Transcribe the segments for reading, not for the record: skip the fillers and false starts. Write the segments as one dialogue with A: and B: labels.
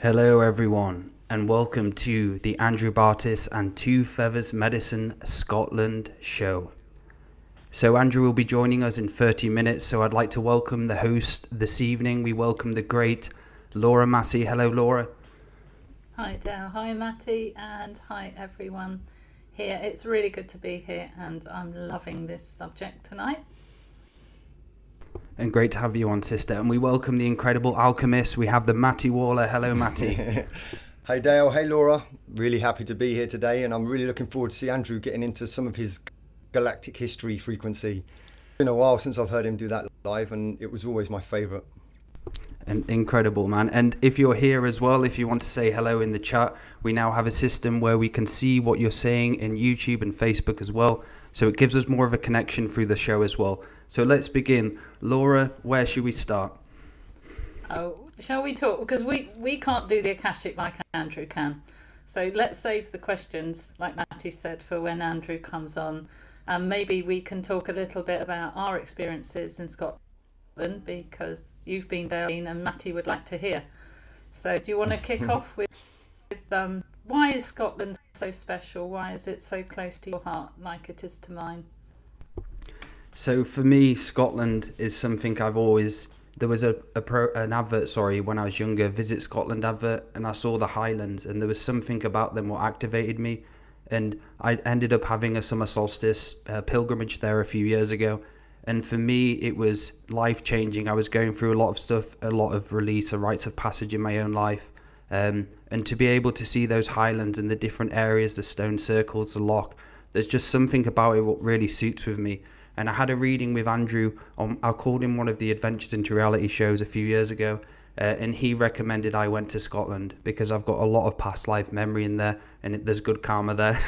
A: Hello everyone and welcome to the Andrew Bartzis and Two Feathers Medicine Scotland show. So Andrew will be joining us in 30 minutes, so I'd like to welcome the host this evening. We welcome the great Laura Massey. Hello Laura.
B: Hi Dale, hi Maty, and hi everyone here. It's really good to be here and I'm loving this subject tonight.
A: And great to have you on, sister. And we welcome the incredible alchemist. We have the Maty Waller. Hello, Maty.
C: Hey Dale, hey Laura. Really happy to be here today, and I'm really looking forward to see Andrew getting into some of his Galactic History frequency. It's been a while since I've heard him do that live, and it was always my favourite.
A: And incredible, man. And if you're here as well, if you want to say hello in the chat, we now have a system where we can see what you're saying in YouTube and Facebook as well. So it gives us more of a connection through the show as well. So let's begin. Laura, where should we start?
B: Oh, shall we talk? Because we can't do the Akashic like Andrew can. So let's save the questions, like Maty said, for when Andrew comes on. And maybe we can talk a little bit about our experiences in Scotland, because you've been down and Maty would like to hear. So do you want to kick off with why is Scotland so special? Why is it so close to your heart like it is to mine?
A: So for me, Scotland is something I've always... There was an advert, when I was younger, Visit Scotland advert, and I saw the Highlands, and there was something about them what activated me. And I ended up having a summer solstice pilgrimage there a few years ago. And for me, it was life-changing. I was going through a lot of stuff, a lot of release, a rites of passage in my own life. And to be able to see those highlands and the different areas, the stone circles, the loch, there's just something about it what really suits with me. And I had a reading with Andrew on, I called him one of the Adventures into Reality shows a few years ago. And he recommended I went to Scotland because I've got a lot of past life memory in there, and there's good karma there.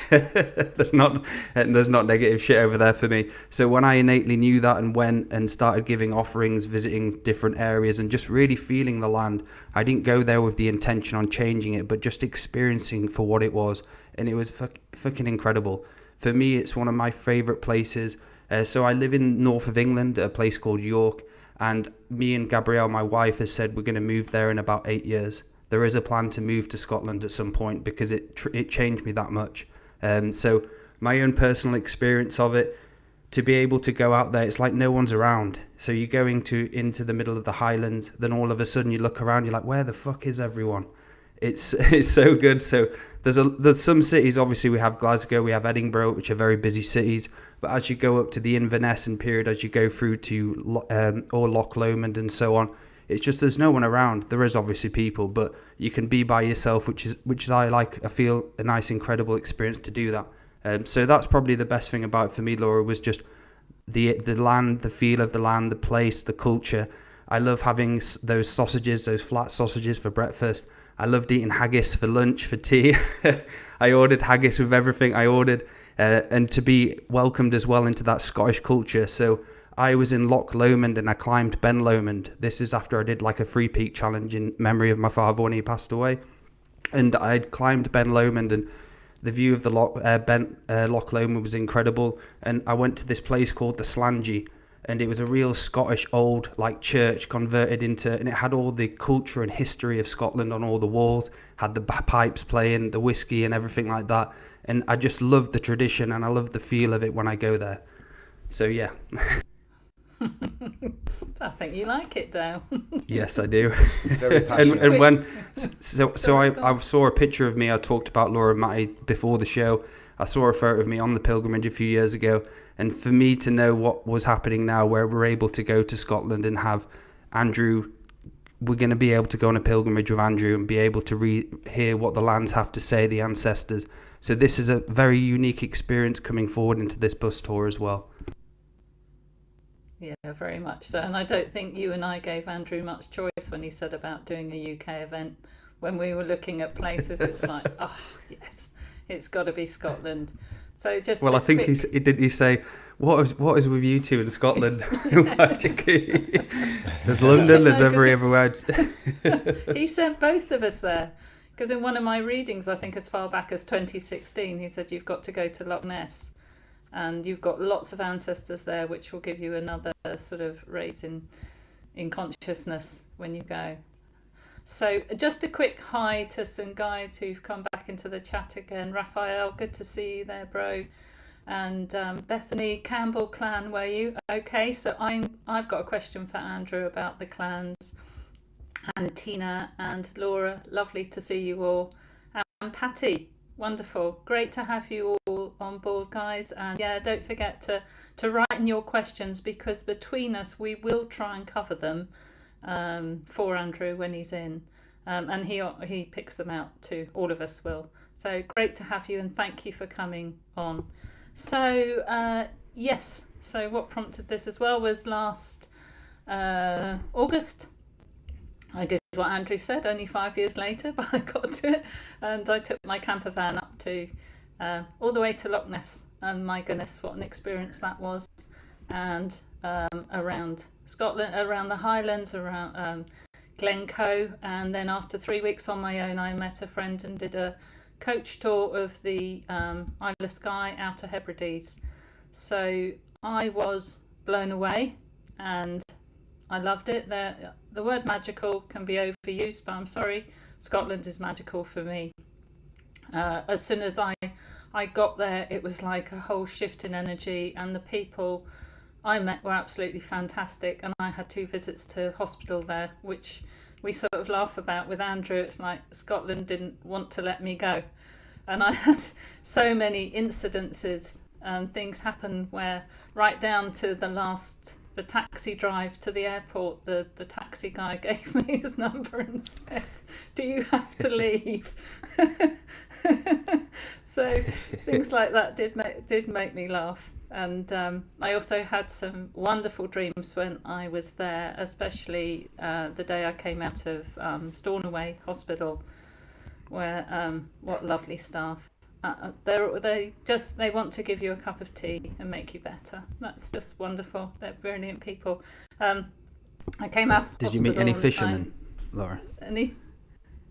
A: there's not negative shit over there for me. So when I innately knew that and went and started giving offerings, visiting different areas and just really feeling the land, I didn't go there with the intention on changing it, but just experiencing for what it was. And it was fucking incredible. For me, it's one of my favourite places. So I live in north of England, a place called York. And me and Gabrielle, my wife, has said we're going to move there in about 8 years. There is a plan to move to Scotland at some point because it changed me that much. So my own personal experience of it, to be able to go out there, it's like no one's around. So you're going into the middle of the Highlands, then all of a sudden you look around, you're like, where the fuck is everyone? It's so good. So there's some cities, obviously we have Glasgow, we have Edinburgh, which are very busy cities. But as you go up to the Inverness period, as you go through to or Loch Lomond and so on, it's just there's no one around. There is obviously people, but you can be by yourself, which is I like. I feel a nice, incredible experience to do that. So that's probably the best thing about it for me, Laura, was just the land, the feel of the land, the place, the culture. I love having those sausages, those flat sausages for breakfast. I loved eating haggis for lunch, for tea. I ordered haggis with everything I ordered. And to be welcomed as well into that Scottish culture. So I was in Loch Lomond and I climbed Ben Lomond. This is after I did like a 3-peak challenge in memory of my father when he passed away. And I'd climbed Ben Lomond, and the view of the Loch Lomond was incredible. And I went to this place called the Slangy, and it was a real Scottish old like church converted into, and it had all the culture and history of Scotland on all the walls, had the pipes playing, the whiskey and everything like that. And I just love the tradition and I love the feel of it when I go there. So yeah.
B: I think you like it, Dale.
A: Yes, I do.
C: Very passionate.
A: and when I saw a picture of me. I talked about Laura and Maty before the show. I saw a photo of me on the pilgrimage a few years ago, and for me to know what was happening now, where we're able to go to Scotland and have Andrew, we're going to be able to go on a pilgrimage with Andrew and be able to hear what the lands have to say, the ancestors. So this is a very unique experience coming forward into this bus tour as well.
B: Yeah, very much so. And I don't think you and I gave Andrew much choice when he said about doing a UK event. When we were looking at places, it's like, oh yes, it's got to be Scotland. So just
A: I think he say, what is with you two in Scotland? There's London, there's everywhere.
B: He sent both of us there. Because in one of my readings, I think as far back as 2016, he said you've got to go to Loch Ness, and you've got lots of ancestors there, which will give you another sort of raise in consciousness when you go. So just a quick hi to some guys who've come back into the chat again. Raphael, good to see you there, bro. And Bethany, Campbell clan, were you? Okay, so I've got a question for Andrew about the clans. And Tina and Laura, lovely to see you all. And Patty, wonderful. Great to have you all on board, guys. And yeah, don't forget to write in your questions, because between us we will try and cover them for Andrew when he's in. And he picks them out too. All of us will. So great to have you, and thank you for coming on. So yes, so what prompted this as well was last August. I did what Andrew said, only 5 years later, but I got to it, and I took my camper van up to all the way to Loch Ness, and my goodness, what an experience that was. And around Scotland, around the Highlands, around Glencoe, and then after 3 weeks on my own, I met a friend and did a coach tour of the Isle of Skye, Outer Hebrides. So I was blown away, and I loved it. The word magical can be overused, but I'm sorry, Scotland is magical for me. As soon as I got there, it was like a whole shift in energy, and the people I met were absolutely fantastic. And I had 2 visits to hospital there, which we sort of laugh about with Andrew. It's like Scotland didn't want to let me go, and I had so many incidences and things happen where right down to the taxi drive to the airport, the taxi guy gave me his number and said, "Do you have to leave?" So things like that did make me laugh. And I also had some wonderful dreams when I was there, especially the day I came out of Stornoway Hospital, where what lovely staff. They want to give you a cup of tea and make you better. That's just wonderful. They're brilliant people. I came out.
A: Did you meet any fishermen, Laura?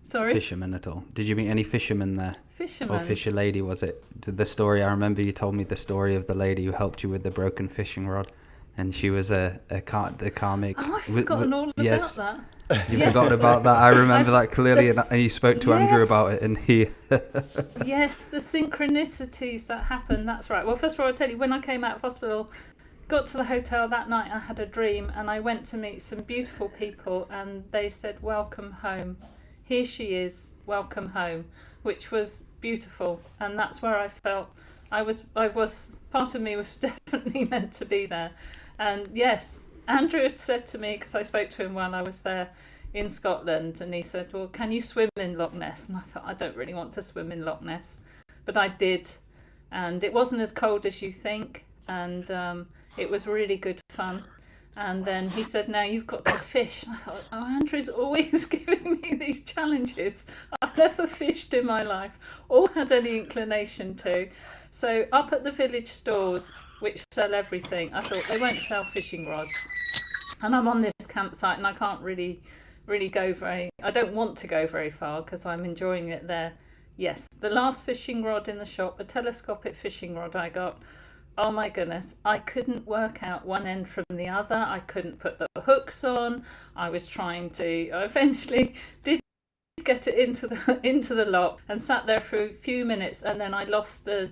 B: Sorry?
A: Fishermen at all? Did you meet any fishermen there?
B: Fishermen?
A: Or fisher lady, was it? The story, I remember you told me the story of the lady who helped you with the broken fishing rod, and she was the karmic.
B: Oh, I've forgotten all about that.
A: You forgot about that. I remember that clearly, and you spoke to Andrew about it, and he...
B: Yes, the synchronicities that happen, that's right. Well, first of all, I'll tell you, when I came out of hospital, got to the hotel that night, I had a dream, and I went to meet some beautiful people, and they said, "Welcome home. Here she is, welcome home," which was beautiful. And that's where I felt I was part of me was definitely meant to be there. And yes, Andrew had said to me, because I spoke to him while I was there in Scotland, and he said, "Well, can you swim in Loch Ness?" And I thought, I don't really want to swim in Loch Ness, but I did, and it wasn't as cold as you think, and it was really good fun. And then he said, "Now you've got to fish." I thought, oh, Andrew's always giving me these challenges. I've never fished in my life or had any inclination to. So up at the village stores, which sell everything, I thought they won't sell fishing rods. And I'm on this campsite, and I can't really go I don't want to go very far because I'm enjoying it there. Yes, the last fishing rod in the shop, a telescopic fishing rod I got, oh my goodness, I couldn't work out one end from the other. I couldn't put the hooks on. I eventually did get it into the lock and sat there for a few minutes, and then I lost the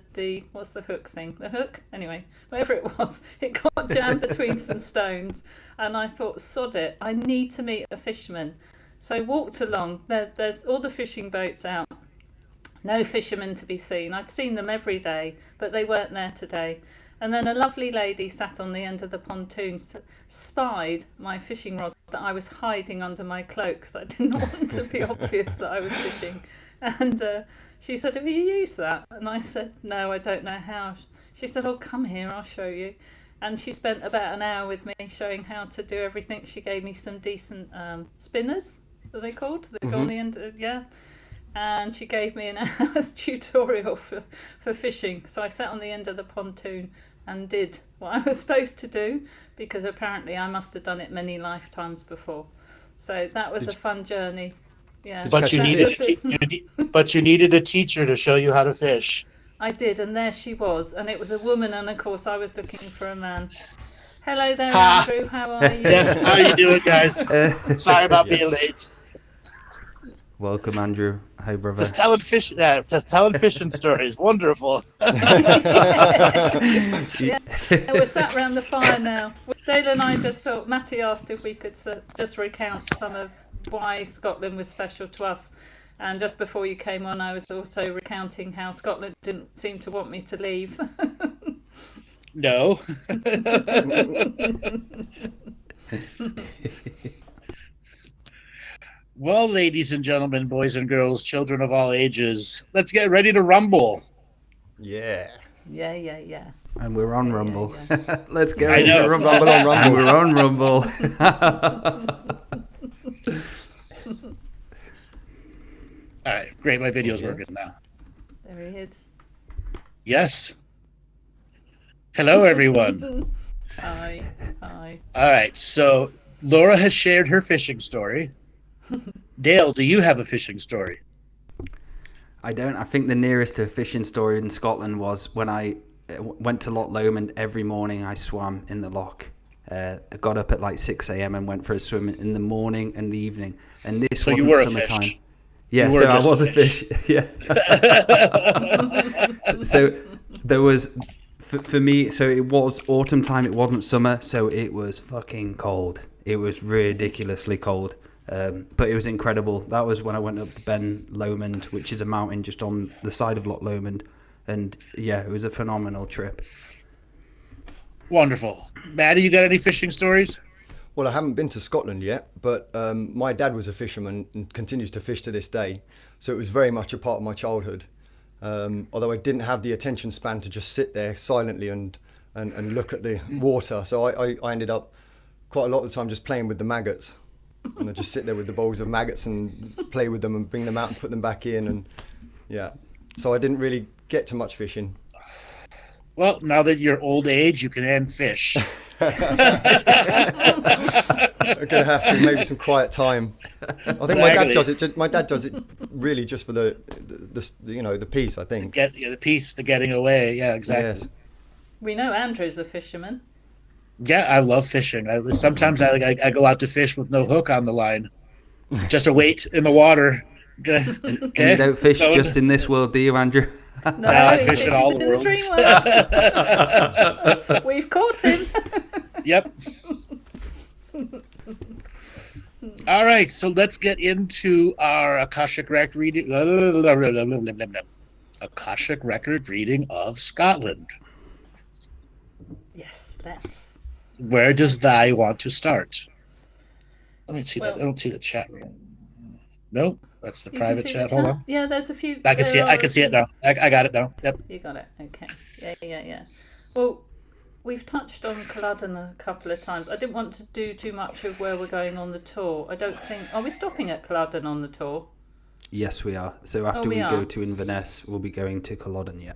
B: what's the hook thing? The hook? Anyway, whatever it was, it got jammed between some stones, and I thought, sod it, I need to meet a fisherman. So I walked along. There's all the fishing boats out. No fishermen to be seen. I'd seen them every day, but they weren't there today. And then a lovely lady sat on the end of the pontoon, spied my fishing rod that I was hiding under my cloak because I didn't want to be obvious that I was fishing. And she said, "Have you used that?" And I said, "No, I don't know how." She said, "Oh, come here, I'll show you." And she spent about an hour with me showing how to do everything. She gave me some decent spinners, are they called? They go on the end, yeah. And she gave me an hour's tutorial for fishing. So I sat on the end of the pontoon and did what I was supposed to do, because apparently I must have done it many lifetimes before. So that was a fun journey. Yeah.
D: But you needed a teacher to show you how to fish.
B: I did, and there she was, and it was a woman, and of course I was looking for a man. Hello there, Andrew. How are you?
D: Yes, how you doing, guys? Sorry about being late.
A: Welcome, Andrew. Hi, brother.
D: Just telling fishing stories. Wonderful.
B: Yeah, we're sat around the fire now. Dale and I just thought, Maty asked if we could just recount some of why Scotland was special to us. And just before you came on, I was also recounting how Scotland didn't seem to want me to leave.
D: No. Well, ladies and gentlemen, boys and girls, children of all ages, let's get ready to rumble.
C: Yeah.
B: Yeah.
A: And we're on Rumble.
B: Yeah.
A: Let's get
D: I
A: ready
D: know.
A: to rumble.
C: Rumble on
A: And
C: Rumble.
A: we're on Rumble.
D: All right, great. My video's working now.
B: There he is.
D: Yes. Hello, everyone.
B: Hi.
D: All right, so Laura has shared her fishing story. Dale, do you have a fishing story?
A: I don't. I think the nearest to a fishing story in Scotland was when I went to Loch Lomond. Every morning I swam in the loch. I got up at like 6 a.m. and went for a swim in the morning and the evening. And this
D: So
A: wasn't
D: you were a
A: summertime.
D: fish.
A: Yeah,
D: You
A: so
D: were
A: I
D: just a
A: was a
D: fish.
A: fish. Yeah. So there was, for me, so it was autumn time. It wasn't summer, so it was fucking cold. It was ridiculously cold. But it was incredible. That was when I went up Ben Lomond, which is a mountain just on the side of Loch Lomond. And yeah, it was a phenomenal trip.
D: Wonderful. Maty, you got any fishing stories?
C: Well, I haven't been to Scotland yet, but my dad was a fisherman and continues to fish to this day. So it was very much a part of my childhood. Although I didn't have the attention span to just sit there silently and look at the water. So I ended up quite a lot of the time just playing with the maggots. And I'd just sit there with the bowls of maggots and play with them and bring them out and put them back in. And yeah, so I didn't really get to much fishing.
D: Well, now that you're old age, you can end fish.
C: I'm gonna have to maybe some quiet time. I think my dad does it. My dad does it really just for the the peace. I think.
D: The peace, the getting away. Yeah, exactly.
C: Yes.
B: We know Andrew's a fisherman.
D: Yeah, I love fishing. Sometimes I go out to fish with no hook on the line, just a weight in the water. Okay.
A: And you don't fish just in this world, do you, Andrew?
B: No,
D: I
B: he
D: fish in all the
B: fishes
D: worlds.
B: dream world. We've caught him.
D: Yep. All right, so let's get into our Akashic Record reading. Akashic Record reading of Scotland.
B: Yes, let's.
D: Where does thy want to start? Let me see
B: Well-
D: that. I don't see the chat room. Nope, that's the
B: You
D: private
B: can see
D: chat.
B: the
D: Hold on.
B: Yeah, there's a few.
D: I can see it. I can see it now. I got it now. Yep.
B: You got it. Okay. Yeah. Well, we've touched on Culloden a couple of times. I didn't want to do too much of where we're going on the tour. I don't think. Are we stopping at Culloden on the tour?
A: Yes, we are. So after
B: we
A: we
B: are.
A: go to Inverness, we'll be going to Culloden, yeah.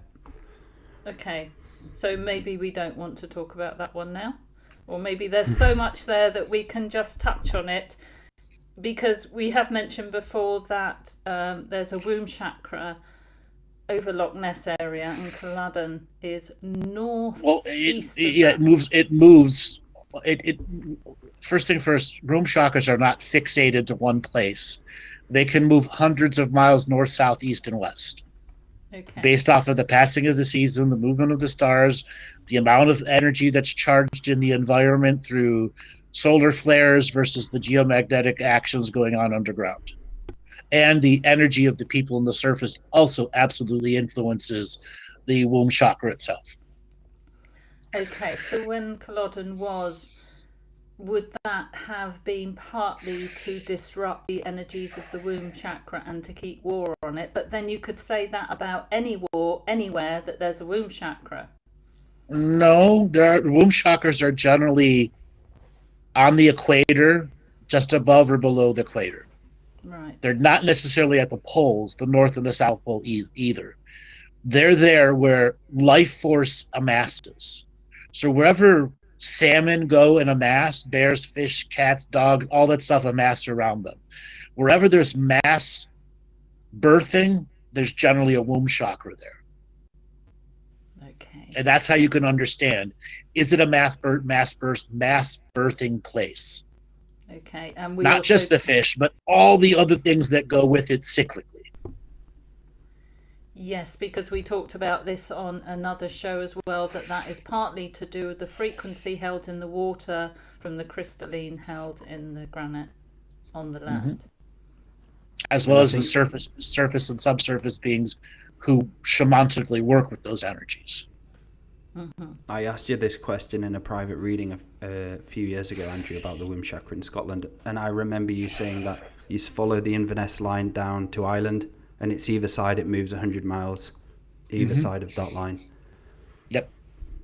B: Okay. So maybe we don't want to talk about that one now, or maybe there's so much there that we can just touch on it. Because we have mentioned before that there's a womb chakra over Loch Ness area, and Culloden is north.
D: Well,
B: east
D: it moves. It moves. It first thing first. Room chakras are not fixated to one place. They can move hundreds of miles north, south, east, and west.
B: Okay.
D: Based off of the passing of the season, the movement of the stars, the amount of energy that's charged in the environment through solar flares versus the geomagnetic actions going on underground. And the energy of the people on the surface also absolutely influences the womb chakra itself.
B: Okay, so when Culloden was, would that have been partly to disrupt the energies of the womb chakra and to keep war on it? But then you could say that about any war, anywhere that there's a womb chakra.
D: No, womb chakras are generally on the equator, just above or below the equator.
B: Right.
D: They're not necessarily at the poles, the North and the South Pole either. They're there where life force amasses. So wherever salmon go and amass, bears, fish, cats, dog, all that stuff amass around them. Wherever there's mass birthing, there's generally a womb chakra there.
B: Okay.
D: And that's how you can understand. Is it a mass birthing place?
B: Okay, and we
D: Not
B: also
D: just the fish, but all the other things that go with it cyclically.
B: Yes, because we talked about this on another show as well, that is partly to do with the frequency held in the water from the crystalline held in the granite on the land.
D: As well as the surface and subsurface beings who shamanically work with those energies.
A: I asked you this question in a private reading a few years ago, Andrew, about the womb chakra in Scotland, and I remember you saying that you follow the Inverness line down to Ireland, and it's either side, it moves 100 miles, either side of that line.
D: Yep.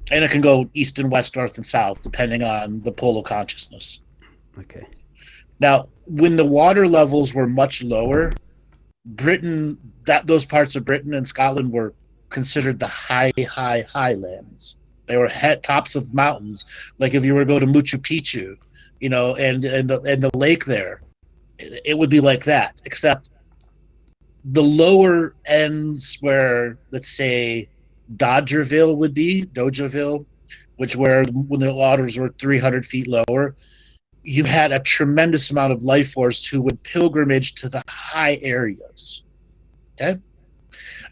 D: And it can go east and west, north and south, depending on the pole of consciousness.
A: Okay.
D: Now, when the water levels were much lower, those parts of Britain and Scotland were considered the highlands. They were tops of mountains. Like if you were to go to Machu Picchu, and the lake there, it would be like that, except the lower ends where, let's say, Dodgerville would be, Dodgerville, when the waters were 300 feet lower, you had a tremendous amount of life force who would pilgrimage to the high areas. Okay?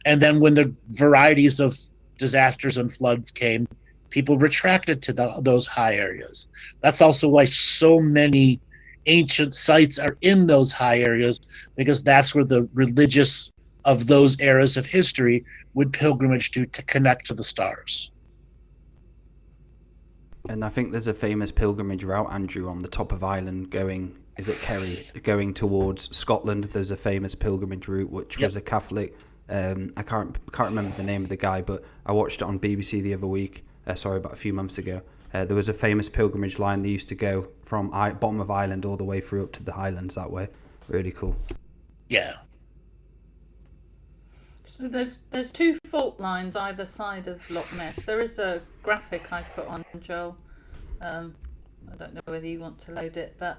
D: And then when the varieties of disasters and floods came, people retracted to those high areas. That's also why so many ancient sites are in those high areas, because that's where the religious of those eras of history would pilgrimage to connect to the stars.
A: And I think there's a famous pilgrimage route, Andrew, on the top of Ireland going going towards Scotland. There's a famous pilgrimage route which was a Catholic. I can't remember the name of the guy, but I watched it on BBC the other week. About a few months ago. There was a famous pilgrimage line that used to go from bottom of Ireland all the way through up to the Highlands that way. Really cool.
D: Yeah.
B: So there's two fault lines either side of Loch Ness. There is a graphic I put on, Joel. I don't know whether you want to load it, but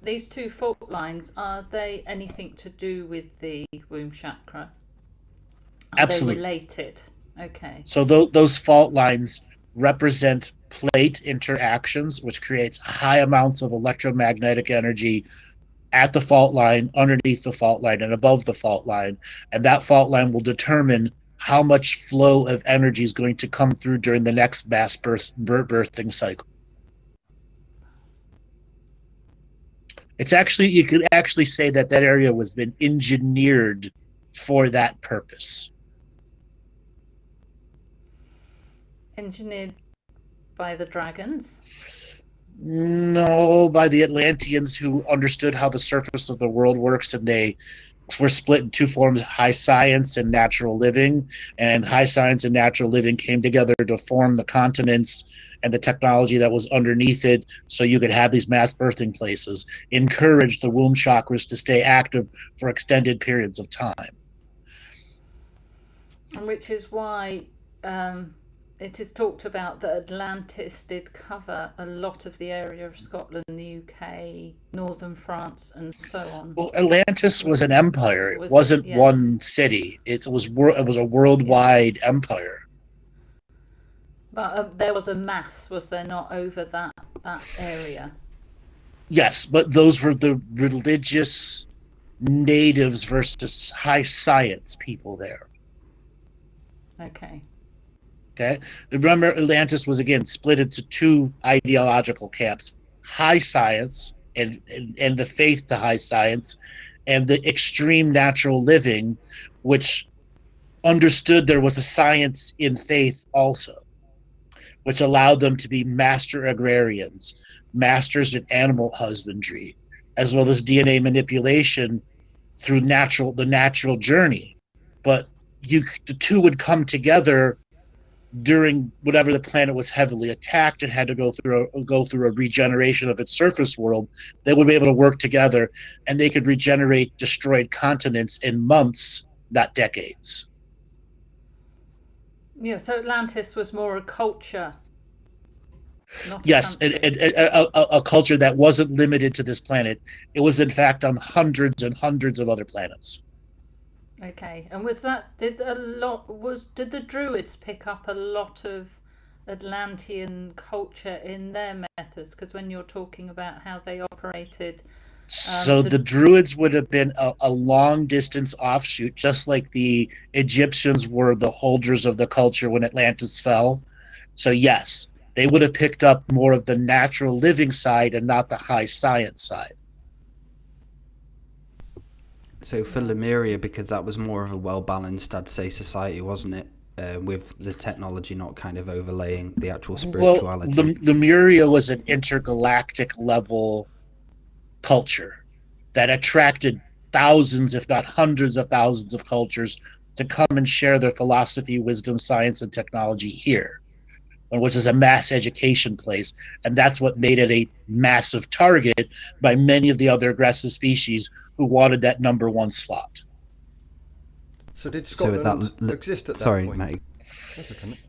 B: these two fault lines, are they anything to do with the womb chakra? Are
D: Absolutely.
B: they related? Okay.
D: So those fault lines represent plate interactions, which creates high amounts of electromagnetic energy at the fault line, underneath the fault line, and above the fault line. And that fault line will determine how much flow of energy is going to come through during the next mass birthing cycle. You could actually say that area was been engineered for that purpose.
B: Engineered by the dragons?
D: No, by the Atlanteans, who understood how the surface of the world works, and they were split in two forms: high science and natural living. And high science and natural living came together to form the continents and the technology that was underneath it, so you could have these mass birthing places, encourage the womb chakras to stay active for extended periods of time.
B: And which is why it is talked about that Atlantis did cover a lot of the area of Scotland, the UK, northern France, and so on.
D: Well, Atlantis was an empire. It wasn't one city. It was a worldwide empire.
B: But there was a mass, was there not, over that area?
D: Yes, but those were the religious natives versus high science people there.
B: Okay.
D: Remember, Atlantis was again split into two ideological camps: high science and the faith to high science, and the extreme natural living, which understood there was a science in faith also, which allowed them to be master agrarians, masters in animal husbandry, as well as DNA manipulation through the natural journey. But the two would come together during whatever the planet was heavily attacked and had to go through a regeneration of its surface world. They would be able to work together, and they could regenerate destroyed continents in months, not decades.
B: Yeah, so Atlantis was more a culture.
D: Yes, a culture that wasn't limited to this planet. It was in fact on hundreds and hundreds of other planets.
B: Okay, and did the Druids pick up a lot of Atlantean culture in their methods? Because when you're talking about how they operated,
D: so the Druids would have been a long distance offshoot, just like the Egyptians were the holders of the culture when Atlantis fell. So yes, they would have picked up more of the natural living side and not the high science side.
A: So for Lemuria, because that was more of a well-balanced, I'd say, society, wasn't it? With the technology not kind of overlaying the actual spirituality.
D: Well, Lemuria was an intergalactic level culture that attracted thousands, if not hundreds of thousands of cultures to come and share their philosophy, wisdom, science, and technology here, which is a mass education place. And that's what made it a massive target by many of the other aggressive species who wanted that number one slot.
C: So did Scotland exist at that
A: point?
C: Sorry,
A: Maty.
C: That's okay.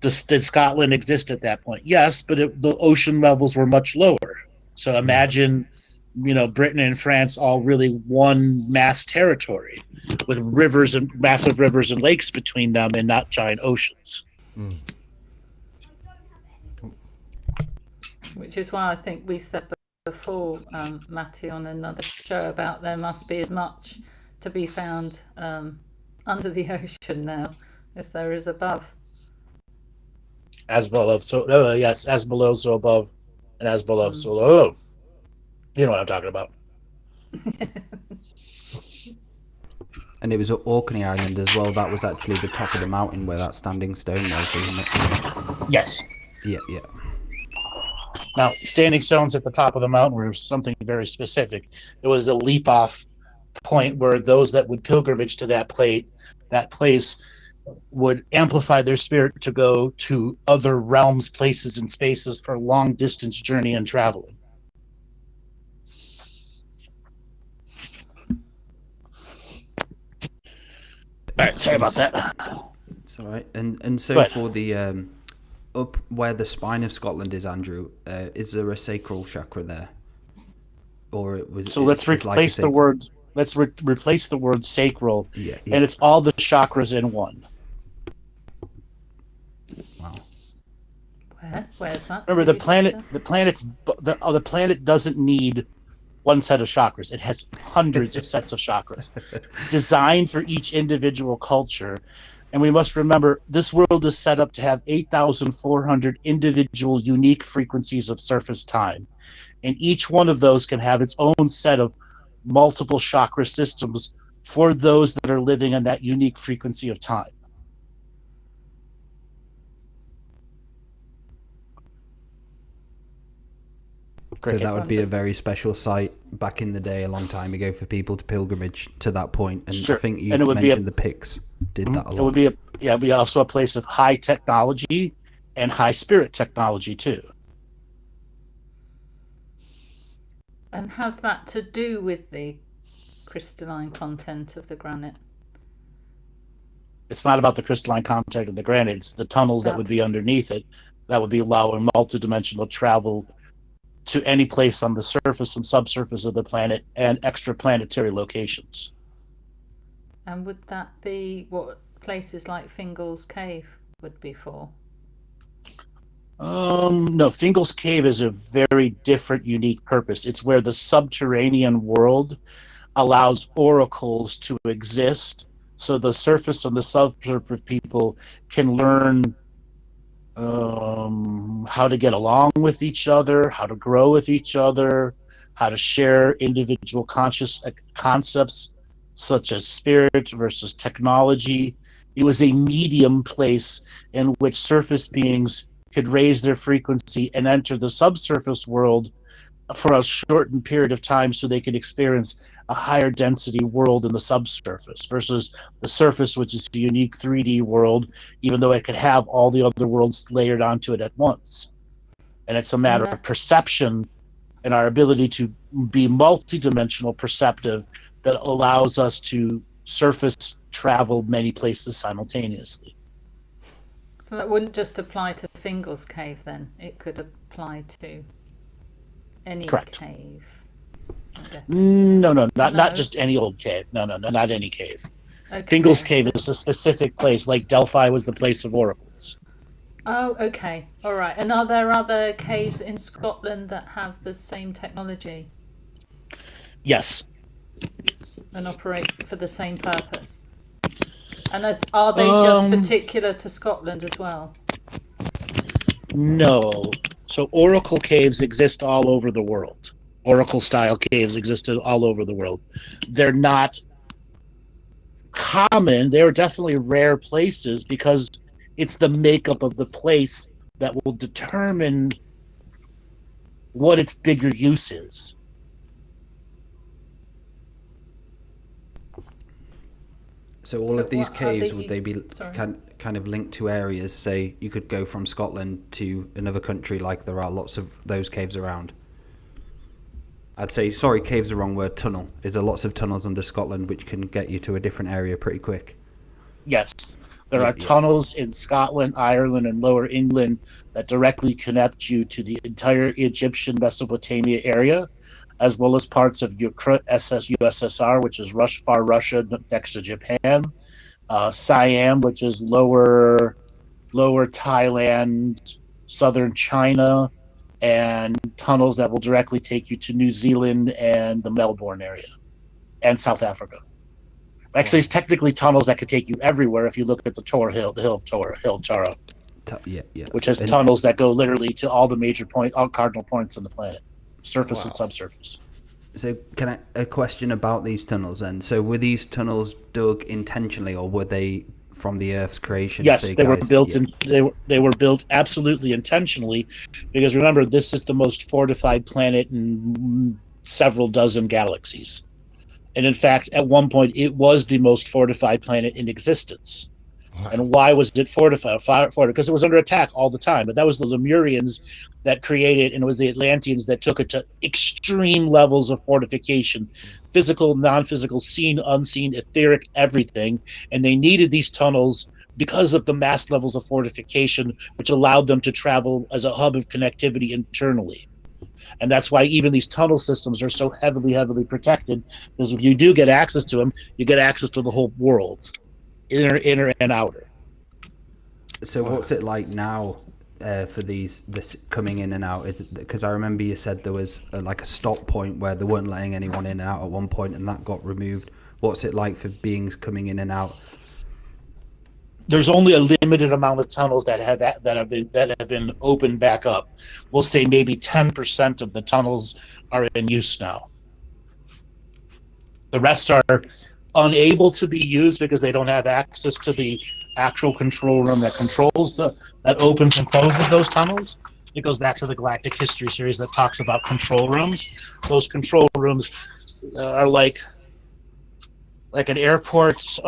D: Did Scotland exist at that point? Yes, but the ocean levels were much lower. So imagine, Britain and France all really one mass territory with rivers and massive rivers and lakes between them and not giant oceans.
C: Mm.
B: which is why I think we said before, Maty, on another show about there must be as much to be found under the ocean now as there is above.
D: As below, so yes, as below, so above, and as below, so below. You know what I'm talking about.
A: And it was at Orkney Island as well. That was actually the top of the mountain where that standing stone was, isn't it?
D: Yes.
A: Yeah.
D: Now, standing stones at the top of the mountain were something very specific. It was a leap-off point where those that would pilgrimage to that place would amplify their spirit to go to other realms, places, and spaces for long-distance journey and traveling. All right, sorry about that.
A: It's all right. And so for the up where the spine of Scotland is, Andrew, is there a sacral chakra there, or it was?
D: So let's replace the word. Let's replace the word sacral,
A: yeah.
D: And it's all the chakras in one.
A: Wow.
B: Where's that?
D: Remember, the planet doesn't need one set of chakras. It has hundreds of sets of chakras designed for each individual culture. And we must remember, this world is set up to have 8,400 individual unique frequencies of surface time. And each one of those can have its own set of multiple chakra systems for those that are living in that unique frequency of time.
A: So that would be a very special site back in the day, a long time ago, for people to pilgrimage to that point. And
D: sure.
A: I think you
D: mentioned
A: the Picts did that a lot.
D: It would be also a place of high technology and high spirit technology too.
B: And has that to do with the crystalline content of the granite?
D: It's not about the crystalline content of the granite. It's the tunnels that would be underneath it that would be allowing multidimensional travel to any place on the surface and subsurface of the planet and extraplanetary locations.
B: And would that be what places like Fingal's Cave would be for?
D: No, Fingal's Cave is a very different, unique purpose. It's where the subterranean world allows oracles to exist, so the surface and the subsurface people can learn how to get along with each other, how to grow with each other, how to share individual conscious concepts such as spirit versus technology. It was a medium place in which surface beings could raise their frequency and enter the subsurface world for a shortened period of time so they could experience a higher density world in the subsurface versus the surface, which is a unique 3D world, even though it could have all the other worlds layered onto it at once. And it's a matter of perception and our ability to be multidimensional perceptive that allows us to surface travel many places simultaneously.
B: So that wouldn't just apply to Fingal's Cave then? It could apply to any cave?
D: No, not just any old cave. No, not any cave. Okay. Fingal's Cave is a specific place, like Delphi was the place of oracles.
B: Oh, okay. All right. And are there other caves in Scotland that have the same technology
D: Yes.
B: and operate for the same purpose? And are they just particular to Scotland as well?
D: No. So oracle caves exist all over the world. Oracle style caves existed all over the world. They're not common. They're definitely rare places because it's the makeup of the place that will determine what its bigger use is.
A: So all of these caves, would they be
B: Sorry.
A: kind of linked to areas? Say you could go from Scotland to another country, like there are lots of those caves around. I'd say, sorry, cave's the wrong word, tunnel. Is there lots of tunnels under Scotland which can get you to a different area pretty quick?
D: Yes. There are tunnels in Scotland, Ireland, and Lower England that directly connect you to the entire Egyptian Mesopotamia area, as well as parts of USSR, which is far Russia next to Japan, Siam, which is lower Thailand, southern China, and tunnels that will directly take you to New Zealand and the Melbourne area, and South Africa. Actually, it's technically tunnels that could take you everywhere if you look at the Hill of Tara, which has tunnels that go literally to all the major all cardinal points on the planet, surface and subsurface.
A: So, a question about these tunnels then? So, were these tunnels dug intentionally, or were they from the Earth's creation?
D: Yes, they were built they were built absolutely intentionally, because remember, this is the most fortified planet in several dozen galaxies. And in fact, at one point, it was the most fortified planet in existence. Wow. And why was it fortified? Because it was under attack all the time. But that was the Lemurians that created, and it was the Atlanteans that took it to extreme levels of fortification, physical, non-physical, seen, unseen, etheric, everything. And they needed these tunnels because of the mass levels of fortification, which allowed them to travel as a hub of connectivity internally. And that's why even these tunnel systems are so heavily protected, because if you do get access to them, you get access to the whole world, inner and outer.
A: So what's it like now for this coming in and out? Is it because I remember you said there was like a stop point where they weren't letting anyone in and out at one point, and that got removed. What's it like for beings coming in and out?
D: There's only a limited amount of tunnels that have been opened back up. We'll say maybe 10% of the tunnels are in use now. The rest are unable to be used because they don't have access to the actual control room that opens and closes those tunnels. It goes back to the Galactic History series that talks about control rooms. Those control rooms are like an airport's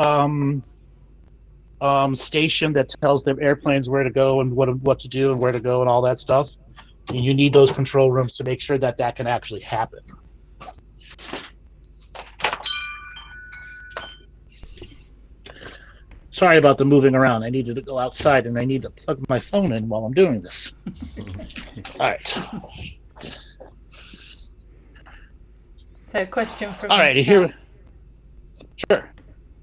D: station that tells their airplanes where to go and what to do and where to go and all that stuff. And you need those control rooms to make sure that can actually happen. Sorry about the moving around. I needed to go outside and I need to plug my phone in while I'm doing this. All right.
B: So a question from...
D: All right, here. Sure.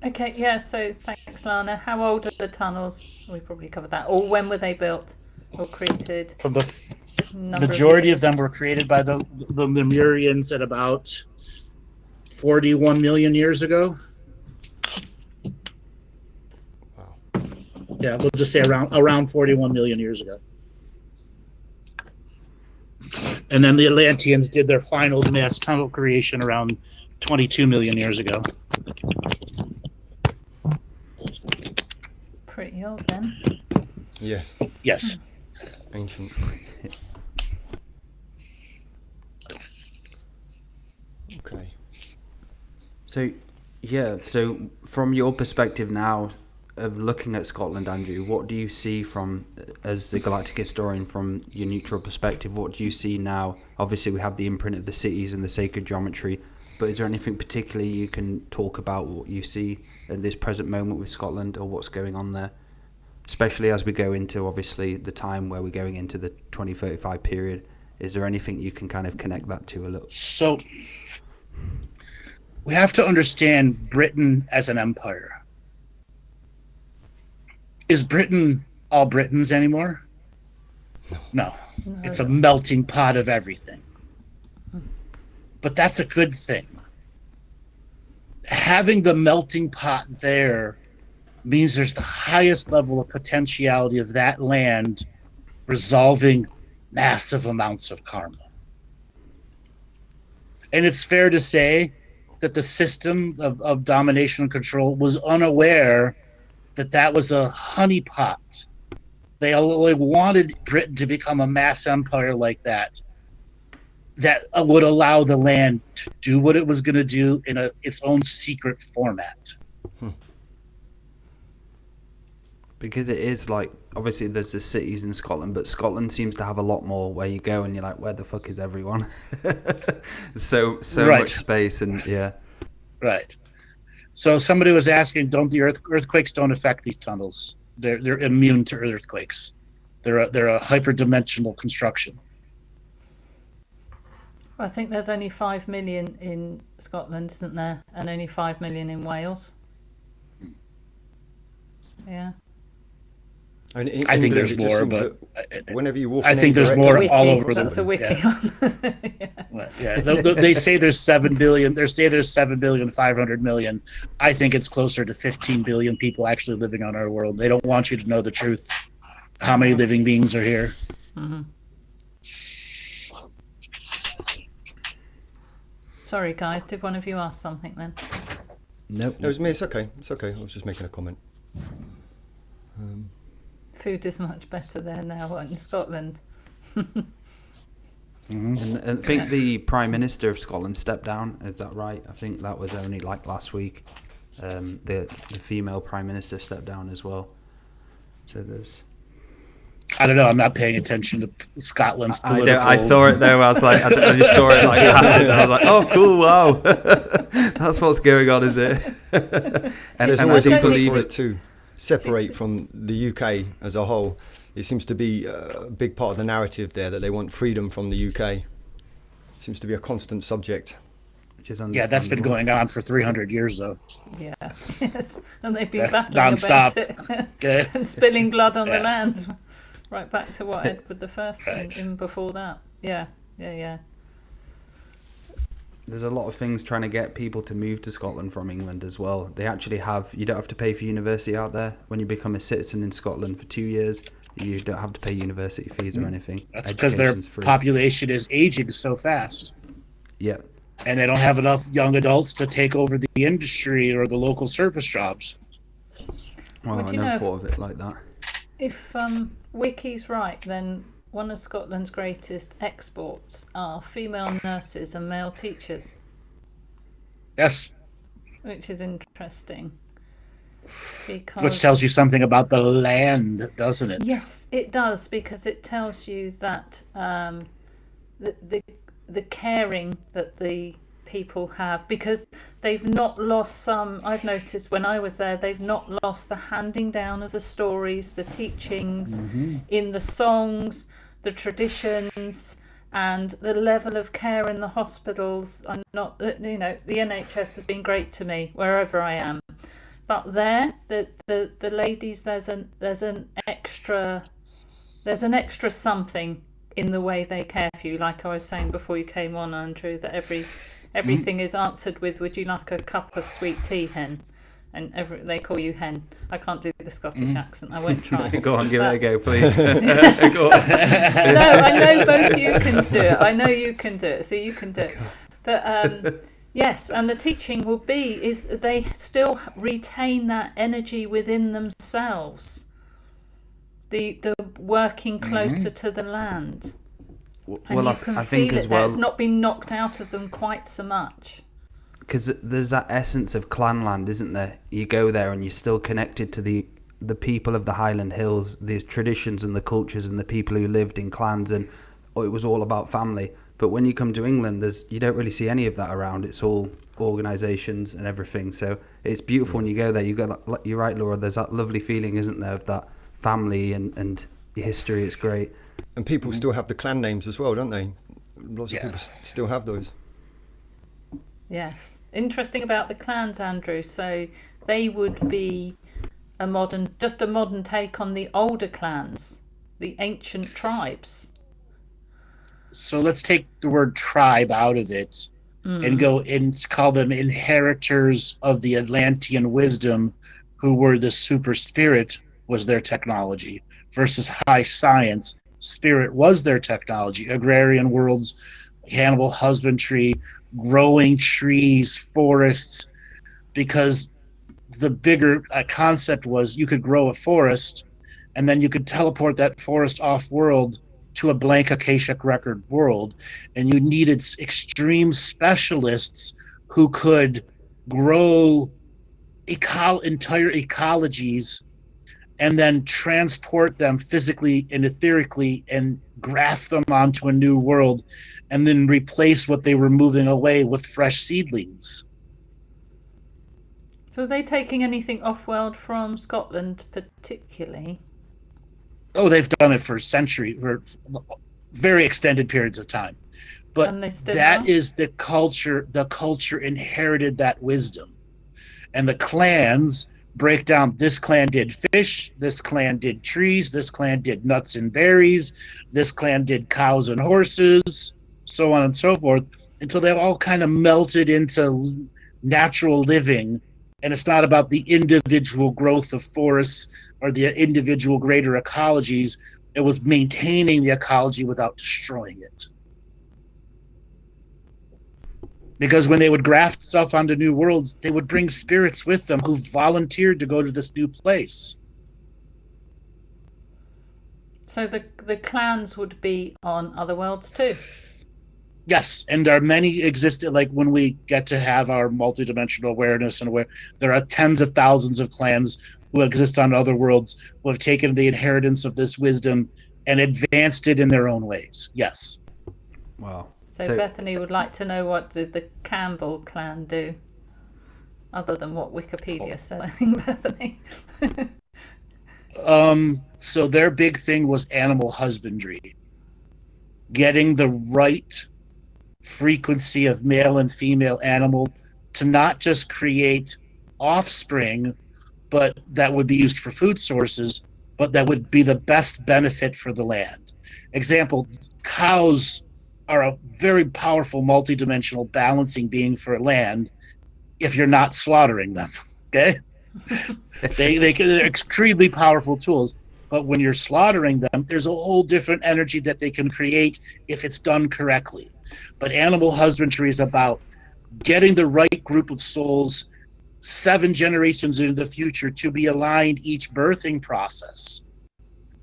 B: Okay, yeah, so thanks, Lana. How old are the tunnels? We probably covered that. Or when were they built or created?
D: From the majority of them were created by the Lemurians at about 41 million years ago.
C: Wow.
D: Yeah, we'll just say around 41 million years ago. And then the Atlanteans did their final mass tunnel creation around 22 million years ago.
B: Pretty old then.
C: Yes.
D: Yes.
C: Ancient. Okay.
A: So from your perspective now of looking at Scotland, Andrew, what do you see as the Galactic Historian, from your neutral perspective? What do you see now? Obviously we have the imprint of the cities and the sacred geometry, but is there anything particularly you can talk about what you see at this present moment with Scotland, or what's going on there? Especially as we go into, obviously, the time where we're going into the 2035 period. Is there anything you can kind of connect that to a little?
D: So we have to understand Britain as an empire. Is Britain all Britons anymore? No, it's a melting pot of everything. But that's a good thing. Having the melting pot there means there's the highest level of potentiality of that land resolving massive amounts of karma. And it's fair to say that the system of domination and control was unaware that that was a honeypot. They wanted Britain to become a mass empire like that would allow the land to do what it was going to do in its own secret format.
A: Because it is like, obviously there's the cities in Scotland, but Scotland seems to have a lot more where you go and you're like, where the fuck is everyone? so
D: Right.
A: much space, and yeah.
D: Right. So somebody was asking, don't the earthquakes don't affect these tunnels? They're immune to earthquakes. They're a hyperdimensional construction.
B: I think there's only 5 million in Scotland, isn't there? And only 5 million in Wales. Yeah.
C: And in
D: I think
C: England,
D: there's
C: it just
D: more,
C: seems
D: but
C: that whenever you walk,
D: I
C: in
D: think
C: any
D: there's
C: direction-
D: more all over the
B: That's a
D: world.
B: wiki
D: Yeah.
B: one.
D: Yeah, they say there's 7 billion. They say there's 7,500,000,000. I think it's closer to 15 billion people actually living on our world. They don't want you to know the truth. How many living beings are here?
B: Mm-hmm. Sorry, guys. Did one of you ask something then?
A: Nope.
C: No, it was me. It's okay. It's okay. I was just making a comment.
B: Food is much better there now in Scotland.
A: And I think the Prime Minister of Scotland stepped down. Is that right? I think that was only like last week. The female Prime Minister stepped down as well. So there's.
D: I don't know. I'm not paying attention to Scotland's
A: I
D: political.
A: I saw it though. I was like, I just saw it like pass it. I was like, oh, cool, wow, that's what's going on, is it? And
C: There's
A: I
C: always a
A: think
C: push
A: believe
C: for
A: it.
C: it to separate from the UK as a whole. It seems to be a big part of the narrative there that they want freedom from the UK. It seems to be a constant subject.
A: Which is
D: Yeah, that's been
A: understandable.
D: going on for 300 years, though.
B: Yeah. Yes. And they've been
D: Yeah,
B: battling
D: non-stop.
B: about it
D: Okay.
B: and spilling blood on
D: Yeah.
B: the land. Right back to what Edward the First
D: Right.
B: in before that. Yeah.
A: There's a lot of things trying to get people to move to Scotland from England as well. They actually have, you don't have to pay for university out there. When you become a citizen in Scotland for 2 years, you don't have to pay university fees or anything.
D: That's because their
A: Education's free.
D: population is aging so fast.
A: Yeah.
D: And they don't have enough young adults to take over the industry or the local service jobs.
A: Well,
B: Would
A: I
B: you
A: never
B: know-
A: thought of it like that.
B: If Wiki's right, then one of Scotland's greatest exports are female nurses and male teachers,
D: Yes,
B: which is interesting. Because
D: which tells you something about the land, doesn't it?
B: Yes, it does, because it tells you that the caring that the people have, because they've not lost some. I've noticed when I was there, they've not lost the handing down of the stories, the teachings in the songs, the traditions, and the level of care in the hospitals. I'm not, the NHS has been great to me wherever I am. But there, the ladies, there's an extra something in the way they care for you. Like I was saying before you came on, Andrew, that everything is answered with, "Would you like a cup of sweet tea, hen?" And they call you hen. I can't do the Scottish accent. I won't try.
A: Go on, give it a go, please. Go on.
B: No, I know both you can do it. I know you can do it, so you can do it. But yes, and the teaching will be is that they still retain that energy within themselves. The working closer to the land. And
A: Well,
B: you can
A: I think
B: feel
A: as
B: it there.
A: well,
B: It's not been knocked out of them quite so much.
A: because there's that essence of clanland, isn't there? You go there and you're still connected to the people of the Highland Hills, the traditions and the cultures and the people who lived in clans, and it was all about family. But when you come to England, you don't really see any of that around. It's all organisations and everything. So it's beautiful when you go there. You're right, Laura. There's that lovely feeling, isn't there, of that family and your history. It's great.
C: And people still have the clan names as well, don't they? Lots
D: Yeah.
C: of people still have those.
B: Yes. Interesting about the clans, Andrew. So they would be just a modern take on the older clans. the ancient tribes.
D: So let's take the word tribe out of it and go and call them inheritors of the Atlantean wisdom, who were the super spirit was their technology, versus high science. Spirit was their technology. Agrarian worlds, animal husbandry, growing trees, forests, because the bigger concept was you could grow a forest and then you could teleport that forest off world to a blank Akashic Record world, and you needed extreme specialists who could grow entire ecologies and then transport them physically and etherically and graft them onto a new world and then replace what they were moving away with fresh seedlings.
B: So are they taking anything off-world from Scotland particularly?
D: Oh, they've done it for centuries, for very extended periods of time. But that is the culture. The culture inherited that wisdom. And the clans break down, this clan did fish, this clan did trees, this clan did nuts and berries, this clan did cows and horses, so on and so forth, until they all kind of melted into natural living. And it's not about the individual growth of forests or the individual greater ecologies. It was maintaining the ecology without destroying it. Because when they would graft stuff onto new worlds, they would bring spirits with them who volunteered to go to this new place.
B: So the clans would be on other worlds too?
D: Yes, and there are many existed, like when we get to have our multidimensional awareness and there are tens of thousands of clans who exist on other worlds who have taken the inheritance of this wisdom and advanced it in their own ways. Yes.
A: Wow.
B: So Bethany would like to know, what did the Campbell clan do, other than what Wikipedia said, I think, Bethany.
D: So their big thing was animal husbandry. Getting the right frequency of male and female animal to not just create offspring, but that would be used for food sources, but that would be the best benefit for the land. Example, cows are a very powerful multidimensional balancing being for land if you're not slaughtering them, okay? They're extremely powerful tools, but when you're slaughtering them, there's a whole different energy that they can create if it's done correctly. But animal husbandry is about getting the right group of souls 7 generations into the future to be aligned each birthing process,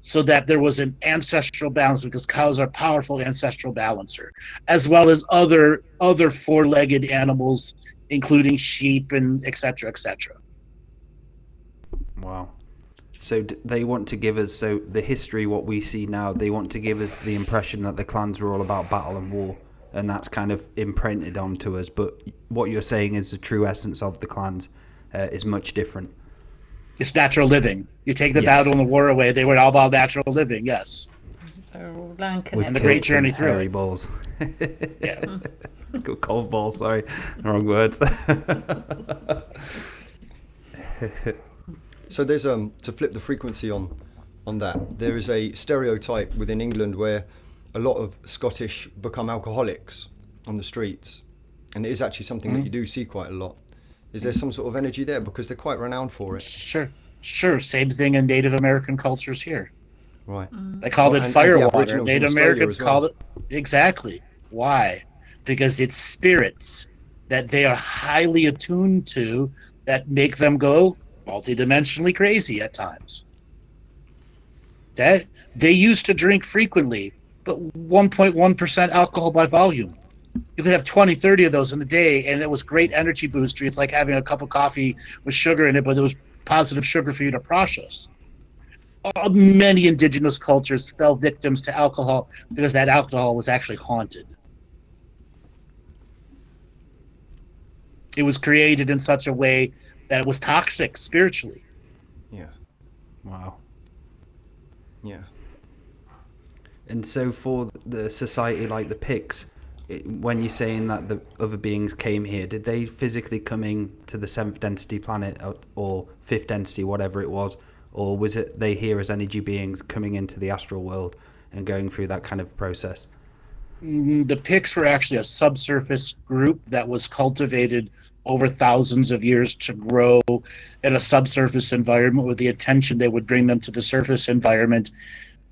D: so that there was an ancestral balance, because cows are a powerful ancestral balancer, as well as other four-legged animals, including sheep and et cetera, et cetera.
A: Wow. So they want to give us, so the history, what we see now, they want to give us the impression that the clans were all about battle and war, and that's kind of imprinted onto us. But what you're saying is the true essence of the clans is much different.
D: It's natural living. You take the battle and the war away, they were all about natural living, yes.
B: With
D: the great journey through
A: hairy
D: it.
A: balls.
D: Yeah.
A: Cold balls, sorry. Wrong words.
C: So there's to flip the frequency on that, there is a stereotype within England where a lot of Scottish become alcoholics on the streets, and it is actually something that you do see quite a lot. Is there some sort of energy there, because they're quite renowned for it?
D: Sure. Same thing in Native American cultures here.
C: Right.
D: They called it firewater. Native Americans
C: well.
D: called it exactly. Why? Because it's spirits that they are highly attuned to that make them go multidimensionally crazy at times. They used to drink frequently, but 1.1% alcohol by volume. You could have 20, 30 of those in a day, and it was great energy booster. It's like having a cup of coffee with sugar in it, but it was positive sugar for you to process. Many indigenous cultures fell victims to alcohol because that alcohol was actually haunted. It was created in such a way that it was toxic spiritually.
C: Yeah.
A: Wow.
C: Yeah.
A: And so for the society like the Picts, when you're saying that the other beings came here, did they physically come in to the 7th density planet or 5th density, whatever it was, or was it they here as energy beings coming into the astral world and going through that kind of process?
D: The Picts were actually a subsurface group that was cultivated over thousands of years to grow in a subsurface environment with the intention they would bring them to the surface environment.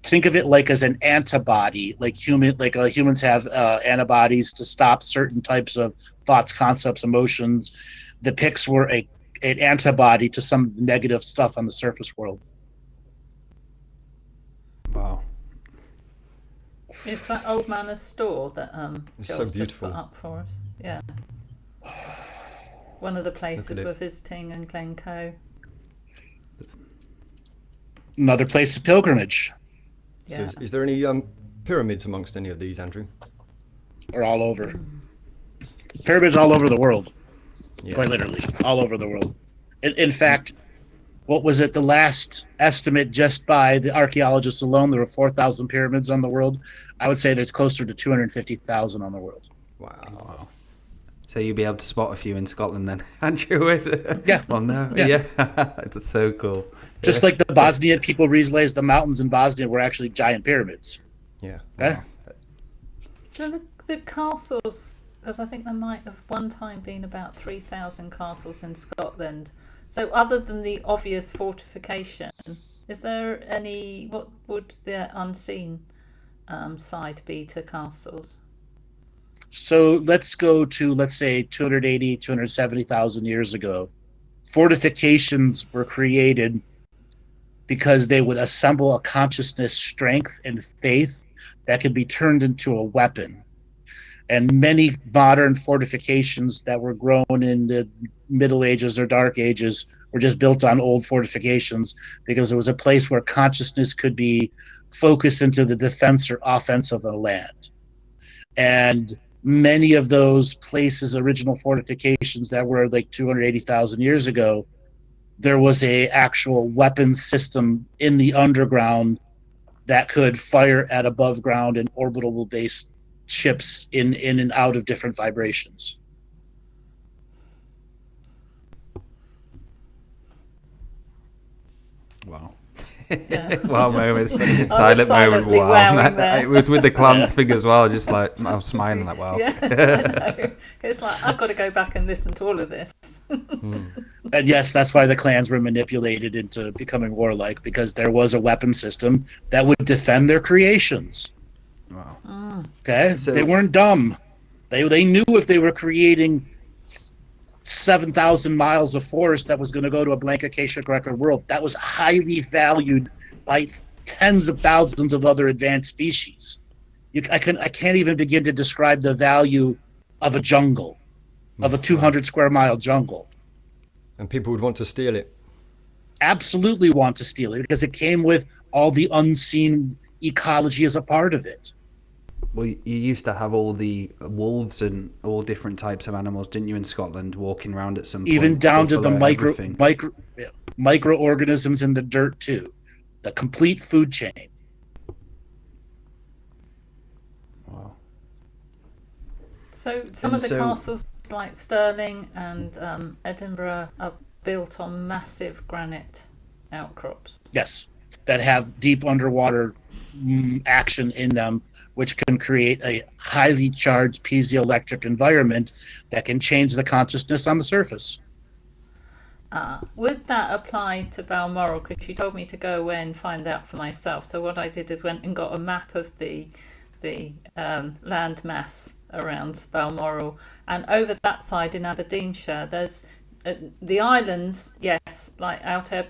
D: Think of it like as an antibody, like humans have antibodies to stop certain types of thoughts, concepts, emotions. The Picts were an antibody to some of the negative stuff on the surface world.
A: Wow.
B: It's that Old Manor store that
C: It's
B: Joel's
C: so
B: just
C: beautiful.
B: put up for us. Yeah. One of the places we're visiting in Glencoe.
D: Another place of pilgrimage.
B: Yeah.
C: So is there any pyramids amongst any of these, Andrew?
D: They're all over. Pyramids all over the world.
C: Yeah.
D: Quite literally, all over the world. In fact, what was it? The last estimate just by the archaeologists alone, there were 4,000 pyramids on the world. I would say there's closer to 250,000 on the world.
C: Wow.
A: So you'll be able to spot a few in Scotland then, Andrew? Is it?
D: Yeah.
A: Well, no.
D: Yeah.
A: Yeah. That's so cool.
D: Just like the Bosnian people realized the mountains in Bosnia were actually giant pyramids.
C: Yeah.
D: Okay?
B: So the castles, because I think there might have one time been about 3,000 castles in Scotland. So other than the obvious fortification, is there any, what would the unseen side be to castles?
D: So let's go to, let's say, 280, 270,000 years ago. Fortifications were created because they would assemble a consciousness, strength, and faith that could be turned into a weapon. And many modern fortifications that were grown in the Middle Ages or Dark Ages were just built on old fortifications because it was a place where consciousness could be focused into the defense or offense of the land. And many of those places, original fortifications that were like 280,000 years ago, there was a actual weapon system in the underground that could fire at above ground and orbital based ships in and out of different vibrations.
A: Wow.
B: Yeah.
A: Wow moment.
B: I was
A: Silent moment.
B: silently
A: Wow.
B: wowing there.
A: It was with the clans thing as well. Just like I was smiling like wow.
B: Yeah, I know. It's like I've got to go back and listen to all of this.
D: And yes, that's why the clans were manipulated into becoming warlike, because there was a weapon system that would defend their creations.
A: Wow.
D: Okay?
A: So-
D: they weren't dumb. They knew if they were creating 7,000 miles of forest that was going to go to a blank Akashic Record world, that was highly valued by tens of thousands of other advanced species. I can't even begin to describe the value of a jungle, of a 200 square mile jungle.
C: And people would want to steal it.
D: Absolutely want to steal it because it came with all the unseen ecology as a part of it.
A: Well, you used to have all the wolves and all different types of animals, didn't you, in Scotland, walking around at some point?
D: Even down to the
A: Buffalo, everything.
D: microorganisms in the dirt too. The complete food chain.
A: Wow.
B: So some of the castles like Stirling and Edinburgh are built on massive granite outcrops.
D: Yes, that have deep underwater action in them, which can create a highly charged piezoelectric environment that can change the consciousness on the surface.
B: Would that apply to Balmoral? Because she told me to go away and find out for myself. So what I did is went and got a map of the land mass around Balmoral, and over that side in Aberdeenshire, there's the islands. Yes, like Outer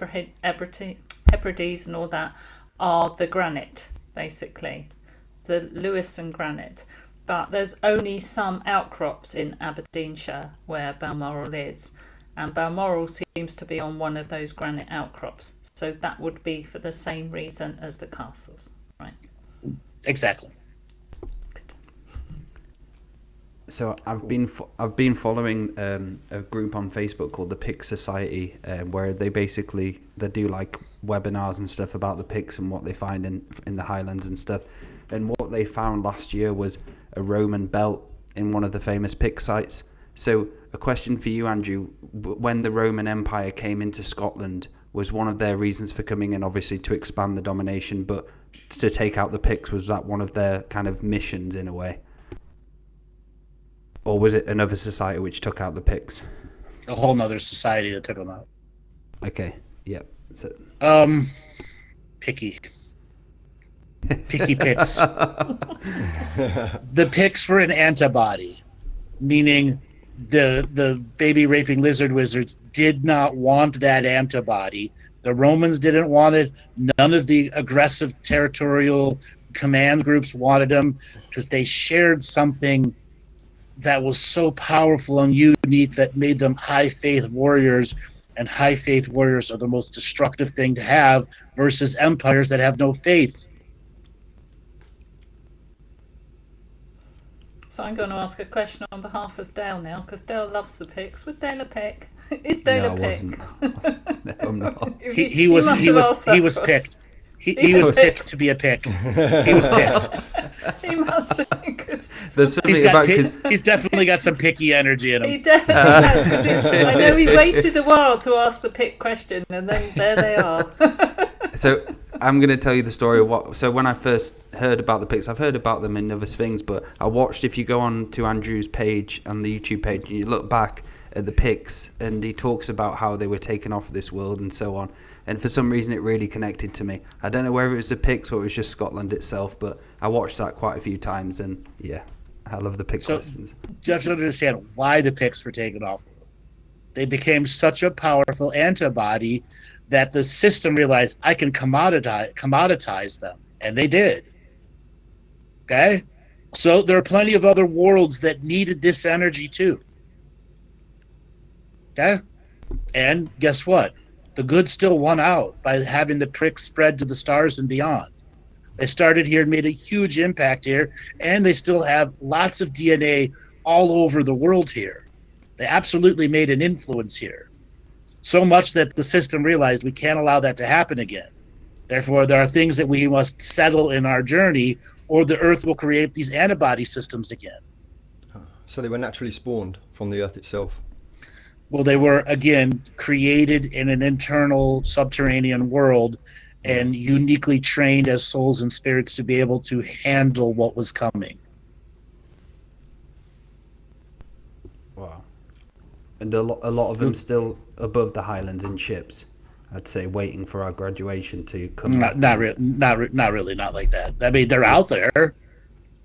B: Hebrides and all that are the granite, basically, the Lewison granite. But there's only some outcrops in Aberdeenshire where Balmoral is. And Balmoral seems to be on one of those granite outcrops. So that would be for the same reason as the castles, right?
D: Exactly.
B: Good.
A: So I've been following a group on Facebook called the Pict Society, where they do like webinars and stuff about the Picts and what they find in the Highlands and stuff. And what they found last year was a Roman belt in one of the famous Pict sites. So a question for you, Andrew: when the Roman Empire came into Scotland, was one of their reasons for coming in, obviously to expand the domination, but to take out the Picts, was that one of their kind of missions in a way? Or was it another society which took out the Picts?
D: A whole nother society that took them out.
A: Okay, yep. So...
D: Picky Picts. The Picts were an antibody, meaning the baby raping lizard wizards did not want that antibody. The Romans didn't want it. None of the aggressive territorial command groups wanted them, because they shared something that was so powerful and unique that made them high faith warriors, and high faith warriors are the most destructive thing to have versus empires that have no faith.
B: So I'm going to ask a question on behalf of Dale now, because Dale loves the Picts. Was Dale a Pict? Is Dale a Pict?
A: No, I'm not.
D: He was picked. He was picked to be a Pict. He was picked.
B: He must be.
A: There's something about...
D: He's definitely got some picky energy in him.
B: He definitely has. 'Cause I know he waited a while to ask the Pict question, and then there they are.
A: So I'm going to tell you the story of what... So when I first heard about the Picts, I've heard about them in other things, but I watched, if you go on to Andrew's page, on the YouTube page, and you look back at the Picts, and he talks about how they were taken off this world and so on. And for some reason, it really connected to me. I don't know whether it was the Picts or it was just Scotland itself, but I watched that quite a few times, and yeah, I love the Pict lessons.
D: You have to understand why the Picts were taken off. They became such a powerful antibody that the system realized, I can commoditize them, and they did. Okay? So there are plenty of other worlds that needed this energy too. Okay? And guess what? The good still won out by having the Picts spread to the stars and beyond. They started here and made a huge impact here, and they still have lots of DNA all over the world here. They absolutely made an influence here. So much that the system realized we can't allow that to happen again. Therefore, there are things that we must settle in our journey, or the Earth will create these antibody systems again.
C: So they were naturally spawned from the Earth itself.
D: Well, they were, again, created in an internal subterranean world and uniquely trained as souls and spirits to be able to handle what was coming.
A: Wow. And a lot of them still above the Highlands in ships, I'd say, waiting for our graduation to come.
D: Not really, not like that. I mean, they're out there.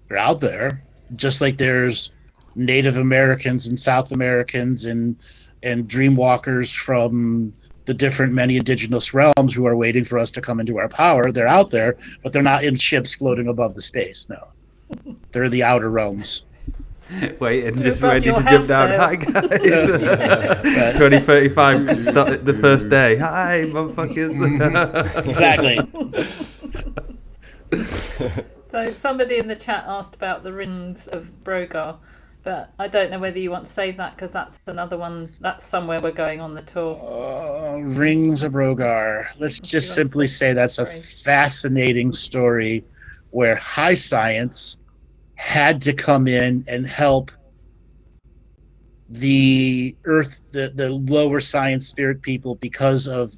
D: They're out there. Just like there's Native Americans and South Americans and dreamwalkers from the different many indigenous realms who are waiting for us to come into our power. They're out there, but they're not in ships floating above the space. No, they're in the outer realms.
A: Wait, and just ready to jump down. Hi guys. 2035 start the first day. Hi motherfuckers.
D: Exactly.
B: So somebody in the chat asked about the rings of Brogar, but I don't know whether you want to save that, because that's another one. That's somewhere we're going on the tour.
D: Rings of Brogar. Let's just simply say that's a fascinating story where high science had to come in and help the Earth, the lower science spirit people, because of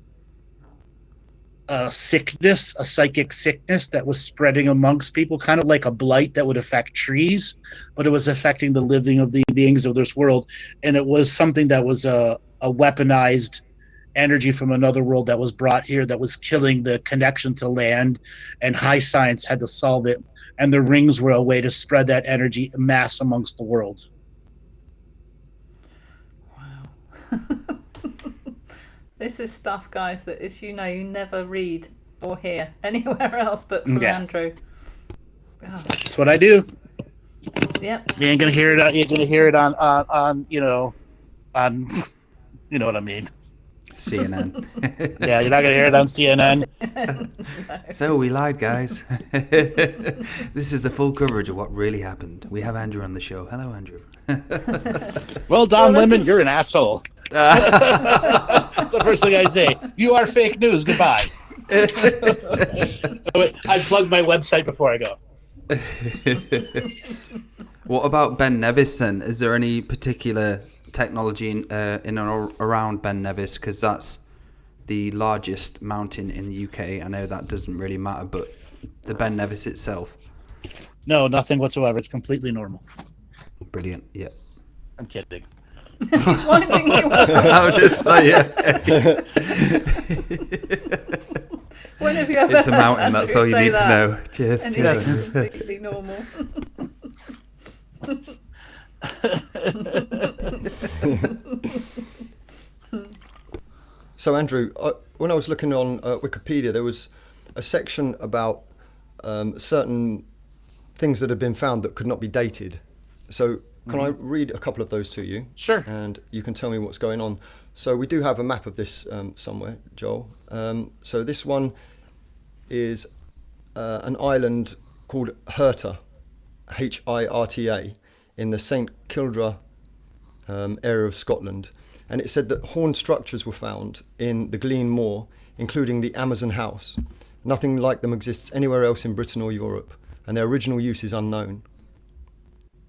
D: a sickness, a psychic sickness that was spreading amongst people, kind of like a blight that would affect trees, but it was affecting the living of the beings of this world. And it was something that was a weaponized energy from another world that was brought here, that was killing the connection to land, and high science had to solve it. And the rings were a way to spread that energy mass amongst the world.
B: Wow. This is stuff, guys, that, as you know, you never read or hear anywhere else but from Andrew. Oh.
D: That's what I do.
B: Yep.
D: You ain't gonna hear it. You're gonna hear it on you know what I mean.
A: CNN.
D: Yeah, you're not gonna hear it on CNN.
B: No.
A: So we lied, guys. This is the full coverage of what really happened. We have Andrew on the show. Hello, Andrew.
D: Well, Don Lemon, you're an asshole. That's the first thing I say. You are fake news. Goodbye. I plugged my website before I go.
A: What about Ben Nevis then? Is there any particular technology in and around Ben Nevis? Because that's the largest mountain in the UK? I know that doesn't really matter, but the Ben Nevis itself.
D: No, nothing whatsoever. It's completely normal.
A: Brilliant. Yeah.
D: I'm kidding.
B: He's winding you up.
A: I was just
B: When have you ever
A: It's a
B: heard
A: mountain.
B: Andrew
A: That's all you
B: say
A: need
B: that?
A: to know. Cheers.
B: And
A: Cheers.
B: it's completely normal.
C: So Andrew, when I was looking on Wikipedia, there was a section about certain things that had been found that could not be dated. So can I read a couple of those to you?
D: Sure.
C: And you can tell me what's going on. So we do have a map of this somewhere, Joel. So this one is an island called Hirta, Hirta, in the St Kilda area of Scotland. And it said that horned structures were found in the Glen Moor, including the Amazon House. Nothing like them exists anywhere else in Britain or Europe, and their original use is unknown.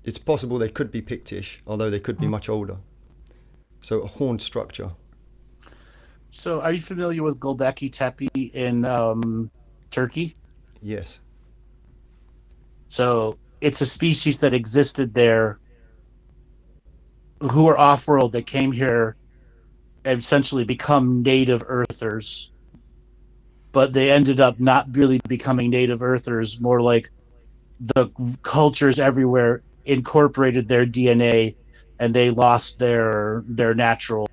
C: It's possible they could be Pictish, although they could be much older. So a horned structure.
D: So are you familiar with Göbekli Tepe in Turkey?
C: Yes.
D: So it's a species that existed there who are off-world that came here and essentially become native earthers. But they ended up not really becoming native earthers, more like the cultures everywhere incorporated their DNA and they lost their natural,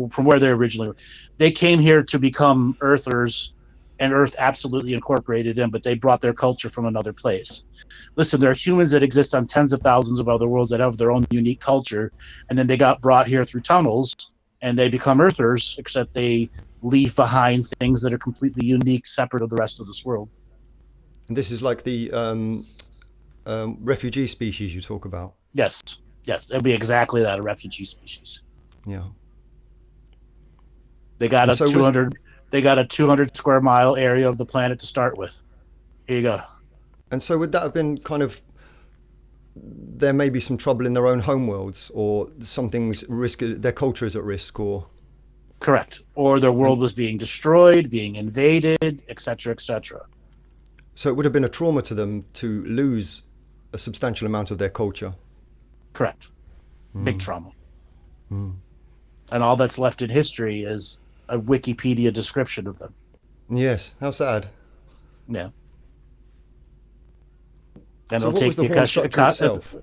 D: from where they originally were. They came here to become earthers, and Earth absolutely incorporated them, but they brought their culture from another place. Listen, there are humans that exist on tens of thousands of other worlds that have their own unique culture, and then they got brought here through tunnels, and they become earthers, except they leave behind things that are completely unique, separate of the rest of this world.
C: And this is like the refugee species you talk about.
D: Yes, it'd be exactly that, a refugee species.
C: Yeah.
D: They got
C: And
D: a
C: so
D: 200. They got a 200 square mile area of the planet to start with. Here you go.
C: And so would that have been kind of, there may be some trouble in their own homeworlds, or something's risk, their culture is at risk, or?
D: Correct. Or their world was being destroyed, being invaded, etc., etc.
C: So it would have been a trauma to them to lose a substantial amount of their culture.
D: Correct. Big trauma. And all that's left in history is a Wikipedia description of them.
C: Yes, how sad.
D: Yeah. And
C: So
D: it'll
C: what
D: take
C: was the horn structure itself?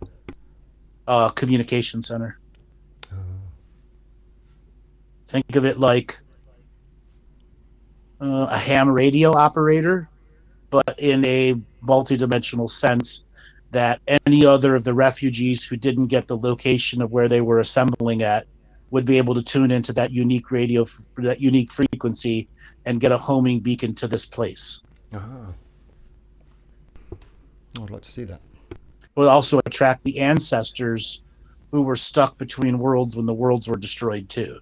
D: Communication center. Think of it like a ham radio operator, but in a multidimensional sense, that any other of the refugees who didn't get the location of where they were assembling at would be able to tune into that unique radio, for that unique frequency, and get a homing beacon to this place.
C: I'd like to see that.
D: It would also attract the ancestors who were stuck between worlds when the worlds were destroyed too.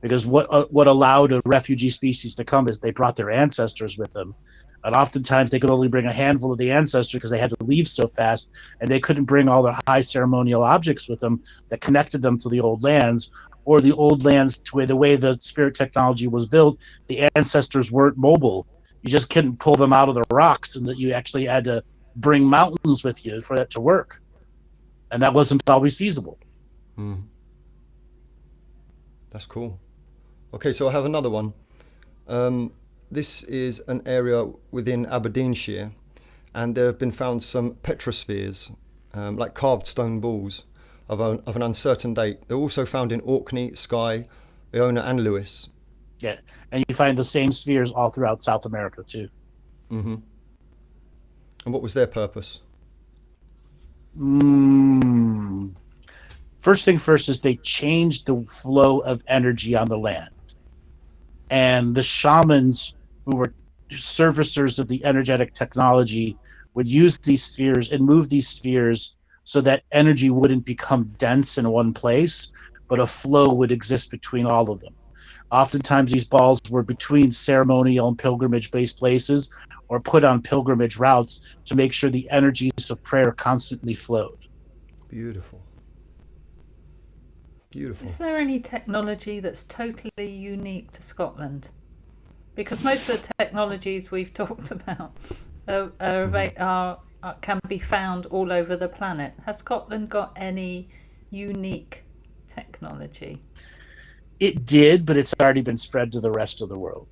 D: Because what allowed a refugee species to come is they brought their ancestors with them. And oftentimes they could only bring a handful of the ancestors because they had to leave so fast, and they couldn't bring all their high ceremonial objects with them that connected them to the old lands, or the old lands to where the way the spirit technology was built, the ancestors weren't mobile. You just couldn't pull them out of the rocks, and that you actually had to bring mountains with you for that to work. And that wasn't always feasible.
C: That's cool. Okay, so I have another one. This is an area within Aberdeenshire, and there have been found some petrospheres, like carved stone balls of an uncertain date. They're also found in Orkney, Skye, Iona and Lewis.
D: Yeah, and you find the same spheres all throughout South America too.
C: And what was their purpose?
D: First thing first is they changed the flow of energy on the land. And the shamans who were servicers of the energetic technology would use these spheres and move these spheres so that energy wouldn't become dense in one place, but a flow would exist between all of them. Oftentimes these balls were between ceremonial and pilgrimage-based places, or put on pilgrimage routes to make sure the energies of prayer constantly flowed.
C: Beautiful. Beautiful.
B: Is there any technology that's totally unique to Scotland? Because most of the technologies we've talked about can be found all over the planet. Has Scotland got any unique technology?
D: It did, but it's already been spread to the rest of the world.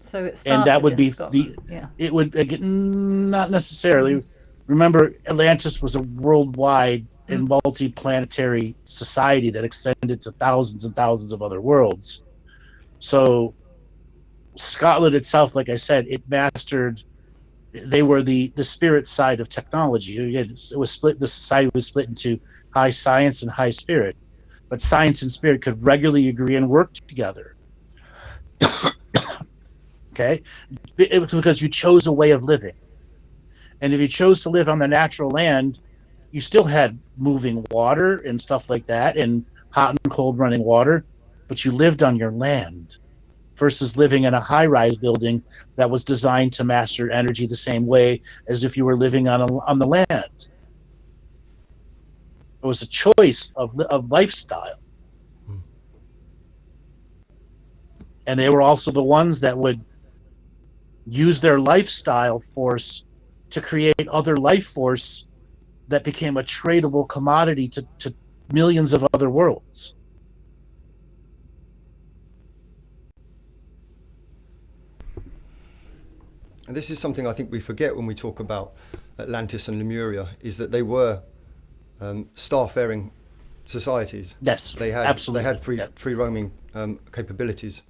B: So it started
D: And that would
B: in
D: be
B: Scotland. Yeah.
D: It would not necessarily. Remember, Atlantis was a worldwide and multi-planetary society that extended to thousands and thousands of other worlds. So Scotland itself, like I said, it mastered. They were the spirit side of technology. It was split. The society was split into high science and high spirit, but science and spirit could regularly agree and work together. Okay, it was because you chose a way of living, and if you chose to live on the natural land, you still had moving water and stuff like that, and hot and cold running water, but you lived on your land. Versus living in a high-rise building that was designed to master energy the same way as if you were living on the land. It was a choice of lifestyle. And they were also the ones that would use their lifestyle force to create other life force that became a tradable commodity to millions of other worlds.
C: And this is something I think we forget when we talk about Atlantis and Lemuria, is that they were star-faring societies.
D: Yes,
C: they had
D: absolutely.
C: They had free roaming capabilities.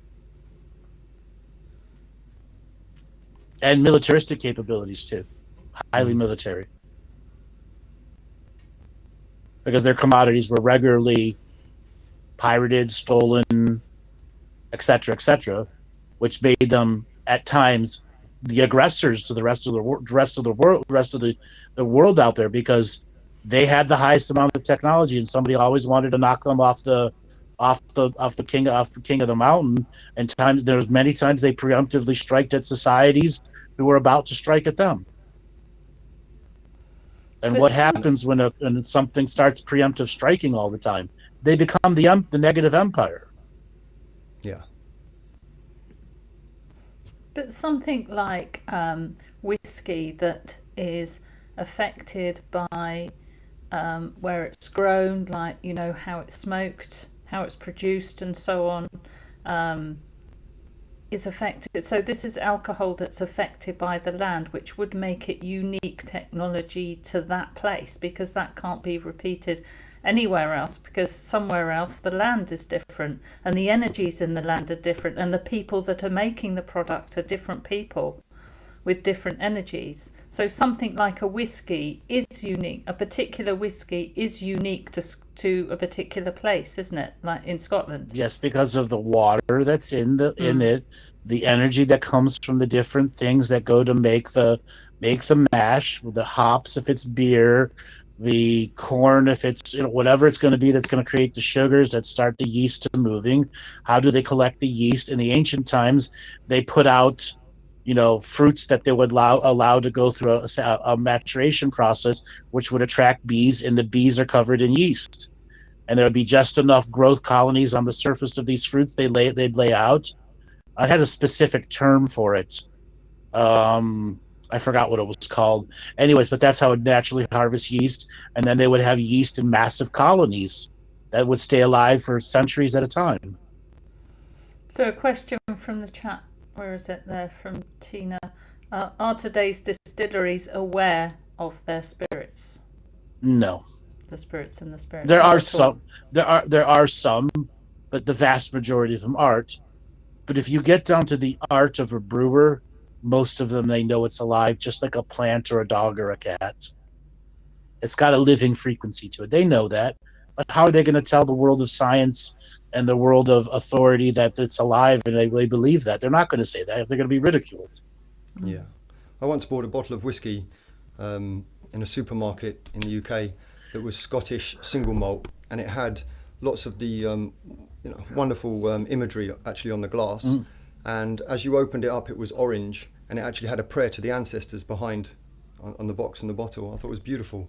D: And militaristic capabilities too. Highly military. Because their commodities were regularly pirated, stolen, etc., which made them at times the aggressors to the rest of the world out there, because they had the highest amount of technology, and somebody always wanted to knock them off the king of the mountain. And there was many times they preemptively striked at societies who were about to strike at them. And what happens when something starts preemptive striking all the time? They become the negative empire.
C: Yeah.
B: But something like whiskey that is affected by where it's grown, like, you know, how it's smoked, how it's produced, and so on, is affected. So this is alcohol that's affected by the land, which would make it unique technology to that place, because that can't be repeated anywhere else, because somewhere else the land is different and the energies in the land are different, and the people that are making the product are different people with different energies. So something like a whiskey is unique. A particular whiskey is unique to a particular place, isn't it? Like in Scotland.
D: Yes, because of the water that's in it, the energy that comes from the different things that go to make the mash, the hops if it's beer, the corn if it's, you know, whatever it's going to be that's going to create the sugars that start the yeast to moving. How do they collect the yeast? In the ancient times, they put out, you know, fruits that they would allow to go through a maturation process, which would attract bees, and the bees are covered in yeast. And there would be just enough growth colonies on the surface of these fruits they'd lay out. I had a specific term for it. I forgot what it was called. Anyways, but that's how it naturally harvest yeast, and then they would have yeast in massive colonies that would stay alive for centuries at a time.
B: So a question from the chat, where is it there, from Tina. Are today's distilleries aware of their spirits?
D: No.
B: The spirits and the spirits.
D: There are some, but the vast majority of them aren't. But if you get down to the art of a brewer, most of them, they know it's alive, just like a plant or a dog or a cat. It's got a living frequency to it. They know that. But how are they going to tell the world of science and the world of authority that it's alive and they believe that? They're not going to say that. They're going to be ridiculed.
C: Yeah. I once bought a bottle of whiskey in a supermarket in the UK that was Scottish single malt, and it had lots of the wonderful imagery actually on the glass. And as you opened it up, it was orange, and it actually had a prayer to the ancestors behind on the box and the bottle. I thought it was beautiful.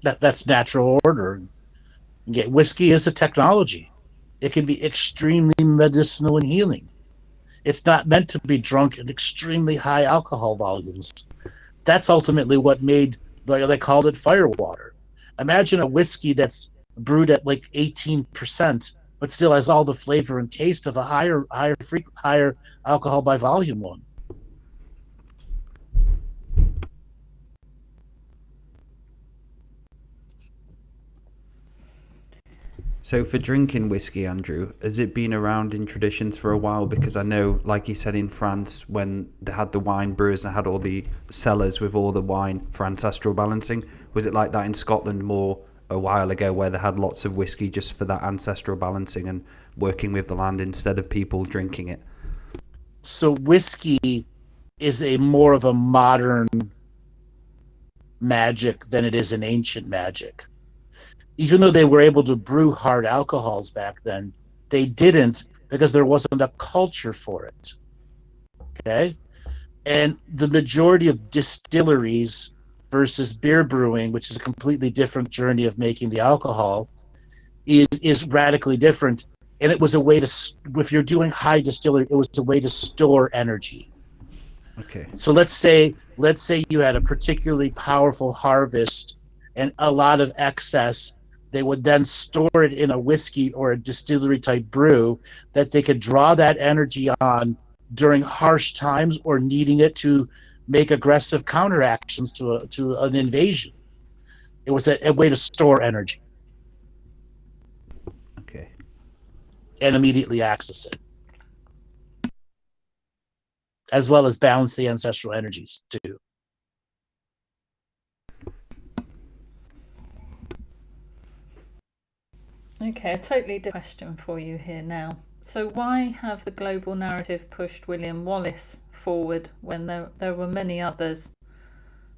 D: That's natural order. Whiskey is a technology. It can be extremely medicinal and healing. It's not meant to be drunk at extremely high alcohol volumes. That's ultimately what made, they called it firewater. Imagine a whiskey that's brewed at like 18%, but still has all the flavor and taste of a higher alcohol by volume one.
A: So for drinking whiskey, Andrew, has it been around in traditions for a while? Because I know, like you said, in France, when they had the wine brewers and had all the cellars with all the wine for ancestral balancing, was it like that in Scotland more a while ago, where they had lots of whiskey just for that ancestral balancing and working with the land instead of people drinking it?
D: So whiskey is a more of a modern magic than it is an ancient magic. Even though they were able to brew hard alcohols back then, they didn't, because there wasn't a culture for it. Okay? And the majority of distilleries versus beer brewing, which is a completely different journey of making the alcohol, is radically different. And it was a way to, if you're doing high distillery, it was a way to store energy.
A: Okay.
D: So let's say you had a particularly powerful harvest and a lot of excess. They would then store it in a whiskey or a distillery type brew that they could draw that energy on during harsh times or needing it to make aggressive counteractions to an invasion. It was a way to store energy.
A: Okay.
D: And immediately access it, as well as balance the ancestral energies too.
B: Okay, a totally different question for you here now. So why have the global narrative pushed William Wallace forward when there were many others?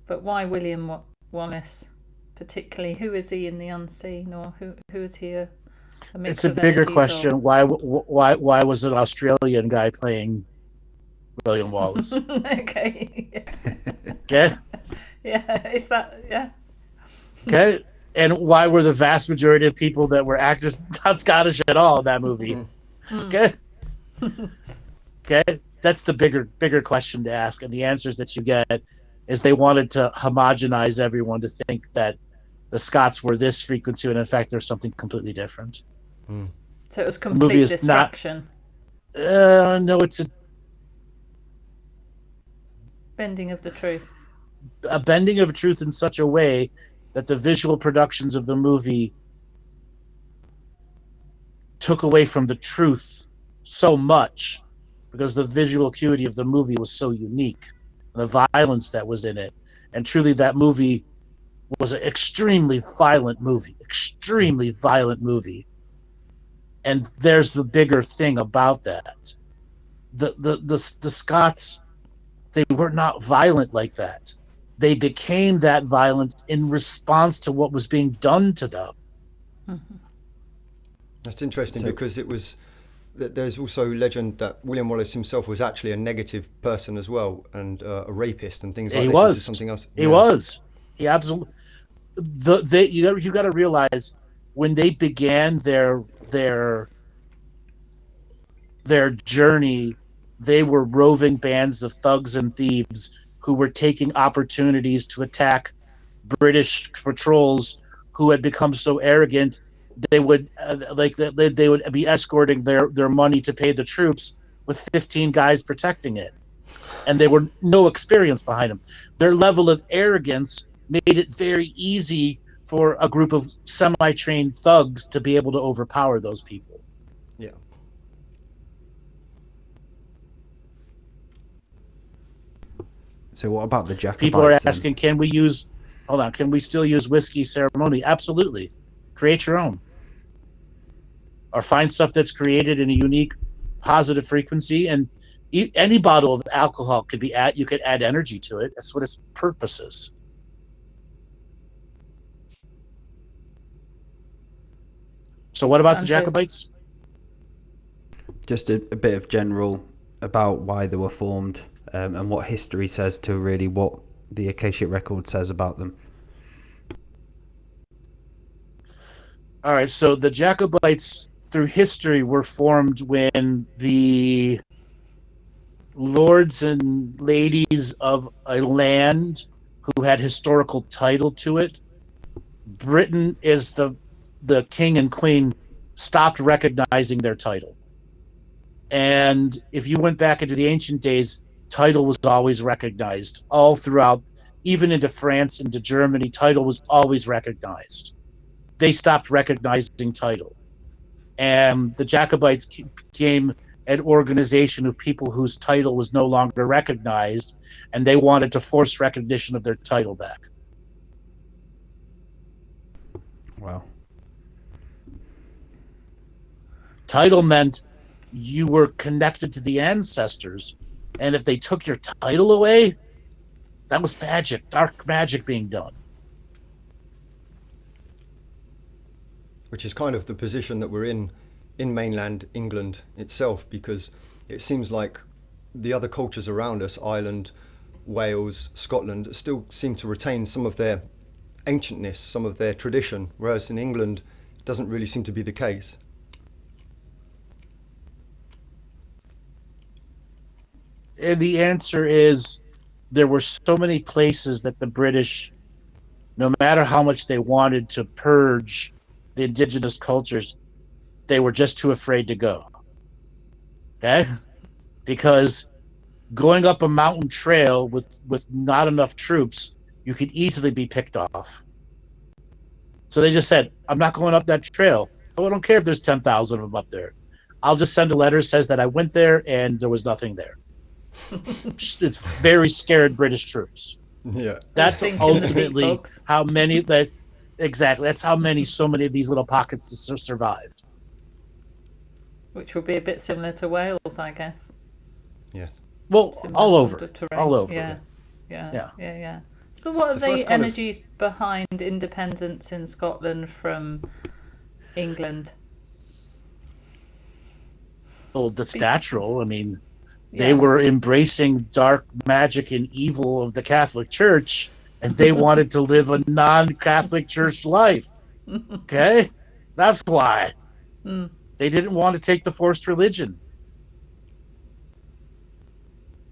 B: But why William Wallace particularly? Who is he in the unseen, or who is he a mix
D: It's a
B: of
D: bigger
B: energies
D: question.
B: of?
D: Why was an Australian guy playing William Wallace?
B: Okay.
D: Okay.
B: Yeah, is that, yeah.
D: Okay. And why were the vast majority of people that were actors not Scottish at all in that movie? Okay. Okay. That's the bigger question to ask. And the answers that you get is they wanted to homogenize everyone to think that the Scots were this frequency when in fact there's something completely different.
B: So it was complete distraction.
D: No, it's a
B: bending of the truth.
D: A bending of truth in such a way that the visual productions of the movie took away from the truth so much because the visual acuity of the movie was so unique, the violence that was in it. And truly that movie was an extremely violent movie. And there's the bigger thing about that. The Scots, they were not violent like that. They became that violent in response to what was being done to them.
C: That's interesting because it was. There's also legend that William Wallace himself was actually a negative person as well, and a rapist and things like this.
D: Was.
C: This is something else.
D: He was. He absolutely. You got to realize when they began their journey, they were roving bands of thugs and thieves who were taking opportunities to attack British patrols who had become so arrogant they would they would be escorting their money to pay the troops with 15 guys protecting it, and they were no experience behind them. Their level of arrogance made it very easy for a group of semi-trained thugs to be able to overpower those people.
C: Yeah.
A: So what about the Jacobites?
D: People are asking, can we still use whiskey ceremony? Absolutely. Create your own. Or find stuff that's created in a unique positive frequency, and any bottle of alcohol could be you could add energy to it. That's what its purpose is. So what about the Jacobites?
A: Just a bit of general about why they were formed, and what history says to really what the Akashic Record says about them.
D: All right, so the Jacobites through history were formed when the lords and ladies of a land who had historical title to it, Britain is the king and queen, stopped recognizing their title. And if you went back into the ancient days, title was always recognized all throughout, even into France, into Germany, title was always recognized. They stopped recognizing title. And the Jacobites became an organization of people whose title was no longer recognized, and they wanted to force recognition of their title back.
A: Wow.
D: Title meant you were connected to the ancestors, and if they took your title away, that was magic, dark magic being done.
C: Which is kind of the position that we're in mainland England itself, because it seems like the other cultures around us, Ireland, Wales, Scotland, still seem to retain some of their ancientness, some of their tradition, whereas in England it doesn't really seem to be the case.
D: And the answer is there were so many places that the British, no matter how much they wanted to purge the indigenous cultures, they were just too afraid to go. Okay? Because going up a mountain trail with not enough troops, you could easily be picked off. So they just said, I'm not going up that trail. Oh, I don't care if there's 10,000 of them up there. I'll just send a letter that says that I went there and there was nothing there. It's very scared British troops.
C: Yeah.
D: That's ultimately how many that exactly. That's how so many of these little pockets survived.
B: Which will be a bit similar to Wales, I guess.
C: Yes.
D: Well,
B: Similar
D: all
B: sort
D: over.
B: of terrain.
D: All over.
B: Yeah. So what are the energies behind independence in Scotland from England?
D: Well, that's natural. I mean, they were embracing dark magic and evil of the Catholic Church, and they wanted to live a non-Catholic Church life. Okay? That's why. They didn't want to take the forced religion.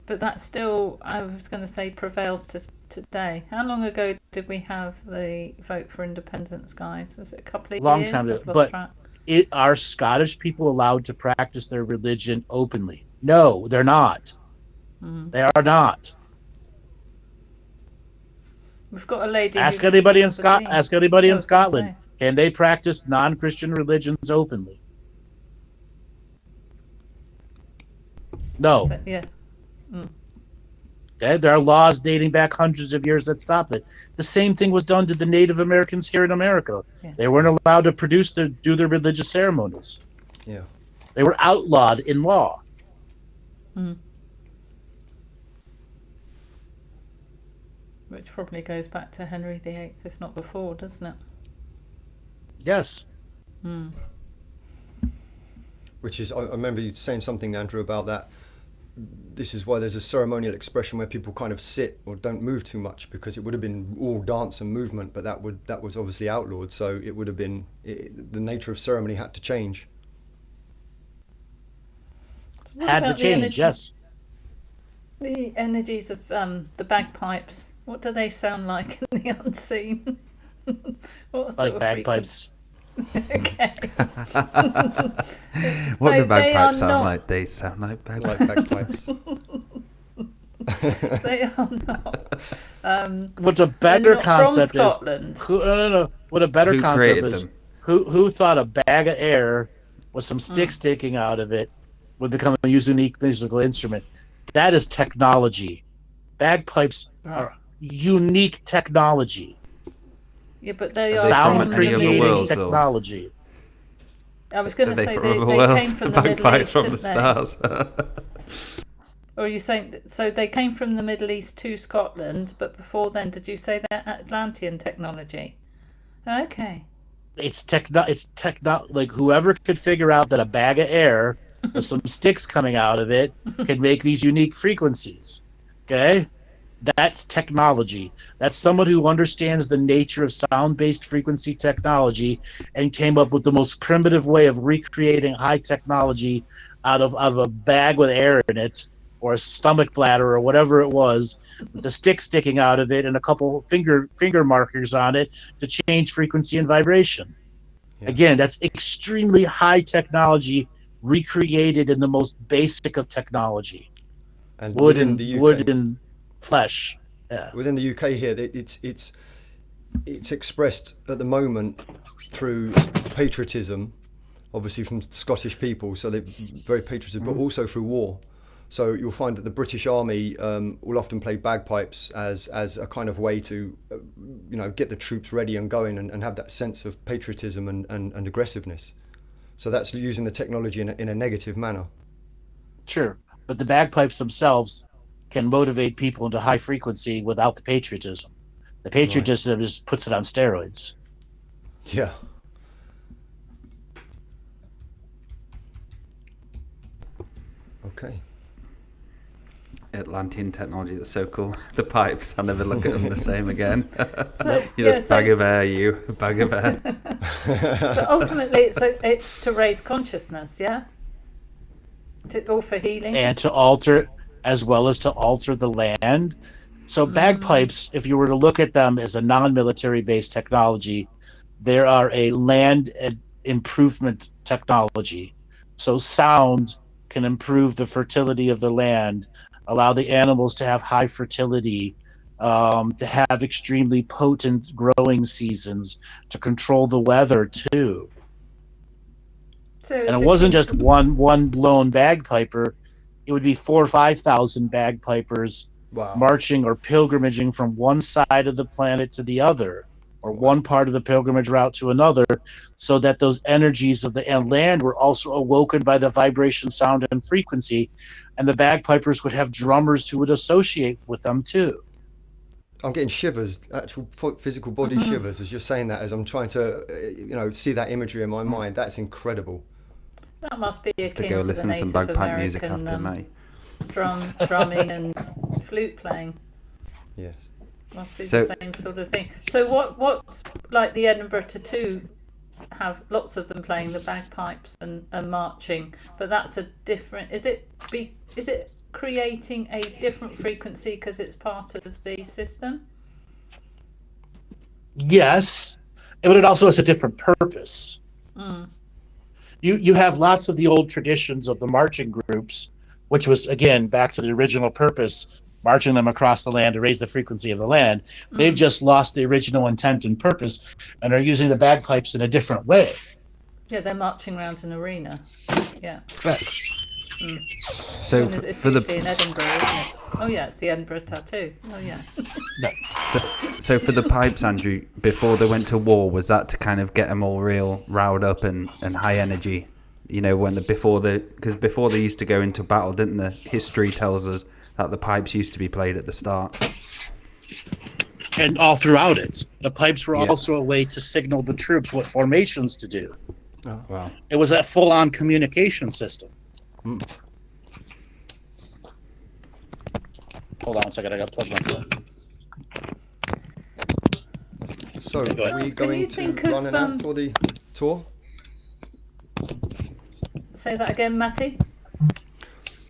B: But that still, I was going to say, prevails to today. How long ago did we have the vote for independence, guys? Is it a couple of
D: Long
B: years?
D: time ago.
B: I've lost track.
D: Are Scottish people allowed to practice their religion openly? No, they're not. They are not.
B: We've got a lady.
D: Ask anybody in Scotland.
B: Say.
D: Can they practice non-Christian religions openly? No.
B: But, yeah.
D: Okay? There are laws dating back hundreds of years that stop it. The same thing was done to the Native Americans here in America. Yeah. They weren't allowed to do their religious ceremonies.
C: Yeah.
D: They were outlawed in law.
B: Which probably goes back to Henry VIII, if not before, doesn't it?
D: Yes.
C: Which is, I remember you saying something, Andrew, about that. This is why there's a ceremonial expression where people kind of sit or don't move too much, because it would have been all dance and movement, but that was obviously outlawed. So it would have been the nature of ceremony had to change.
D: Had to change, yes.
B: The energies of the bagpipes. What do they sound like in the unseen?
D: Like bagpipes.
B: Okay.
A: What do bagpipes sound like? They sound like bagpipes.
B: They are not.
D: What's a better concept
B: from Scotland.
D: is? No. What a better concept is? Who thought a bag of air with some sticks sticking out of it would become a unique musical instrument? That is technology. Bagpipes are unique technology.
B: Yeah, but they are
D: sound creating
A: technology.
D: technology.
B: I was going to say they came from the Middle East,
A: from
B: didn't
A: the stars.
B: Or are you saying so? They came from the Middle East to Scotland, but before then, did you say they're Atlantean technology? Okay.
D: It's like whoever could figure out that a bag of air with some sticks coming out of it can make these unique frequencies. Okay, That's technology. That's someone who understands the nature of sound-based frequency technology and came up with the most primitive way of recreating high technology out of a bag with air in it, or a stomach bladder, or whatever it was, with the stick sticking out of it and a couple finger markers on it to change frequency and vibration. Yeah. Again, that's extremely high technology recreated in the most basic of technology.
C: And
D: wood and flesh. Yeah.
C: Within the UK here, it's expressed at the moment through patriotism, obviously from Scottish people, so they're very patriotic, but also through war. So you'll find that the British Army will often play bagpipes as a kind of way to, get the troops ready and going and have that sense of patriotism and aggressiveness. So that's using the technology in a negative manner. Sure,
D: but the bagpipes themselves can motivate people into high frequency without the patriotism. The patriotism just puts it on steroids.
C: Yeah. Okay.
A: Atlantean technology, that's so cool. The pipes, I never look at them the same again. Bag of air.
B: But ultimately it's to raise consciousness, yeah? All for healing.
D: And to alter, as well as to alter the land. So bagpipes, if you were to look at them as a non-military based technology, they are a land improvement technology. So sound can improve the fertility of the land, allow the animals to have high fertility, to have extremely potent growing seasons, to control the weather too. And it wasn't just one lone bagpiper. It would be 4,000 or 5,000 bagpipers marching or pilgrimaging from one side of the planet to the other, or one part of the pilgrimage route to another, so that those energies of the land were also awoken by the vibration, sound, and frequency, and the bagpipers would have drummers who would associate with them too.
C: I'm getting shivers, actual physical body shivers, as you're saying that, as I'm trying to, see that imagery in my mind. That's incredible.
B: That must be akin
A: to go
B: to
A: listen
B: the
A: to some
B: Native
A: bagpipe music
B: American
A: after May.
B: drumming and flute playing.
C: Yes.
B: Must be the same sort of thing. So what's like the Edinburgh Tattoo have lots of them playing the bagpipes and marching, but that's a different. Is it creating a different frequency because it's part of the system?
D: Yes, but it also has a different purpose. You have lots of the old traditions of the marching groups, which was, again, back to the original purpose, marching them across the land to raise the frequency of the land. They've just lost the original intent and purpose and are using the bagpipes in a different way.
B: Yeah, they're marching around an arena. Yeah.
D: Correct.
A: So
B: it's
A: for
B: usually in Edinburgh, isn't it? Oh yeah, it's the Edinburgh Tattoo. Oh yeah.
D: No.
A: So for the pipes, Andrew, before they went to war, was that to kind of get them all real riled up and high energy? Before they used to go into battle, didn't the history tells us that the pipes used to be played at the start?
D: And all throughout it. The pipes were also a way to signal the troops what formations to do.
A: Oh, wow.
D: It was a full-on communication system. Hold on a second, I got to plug my phone.
C: So, are we going to run an ad for the tour?
B: Say that again, Maty.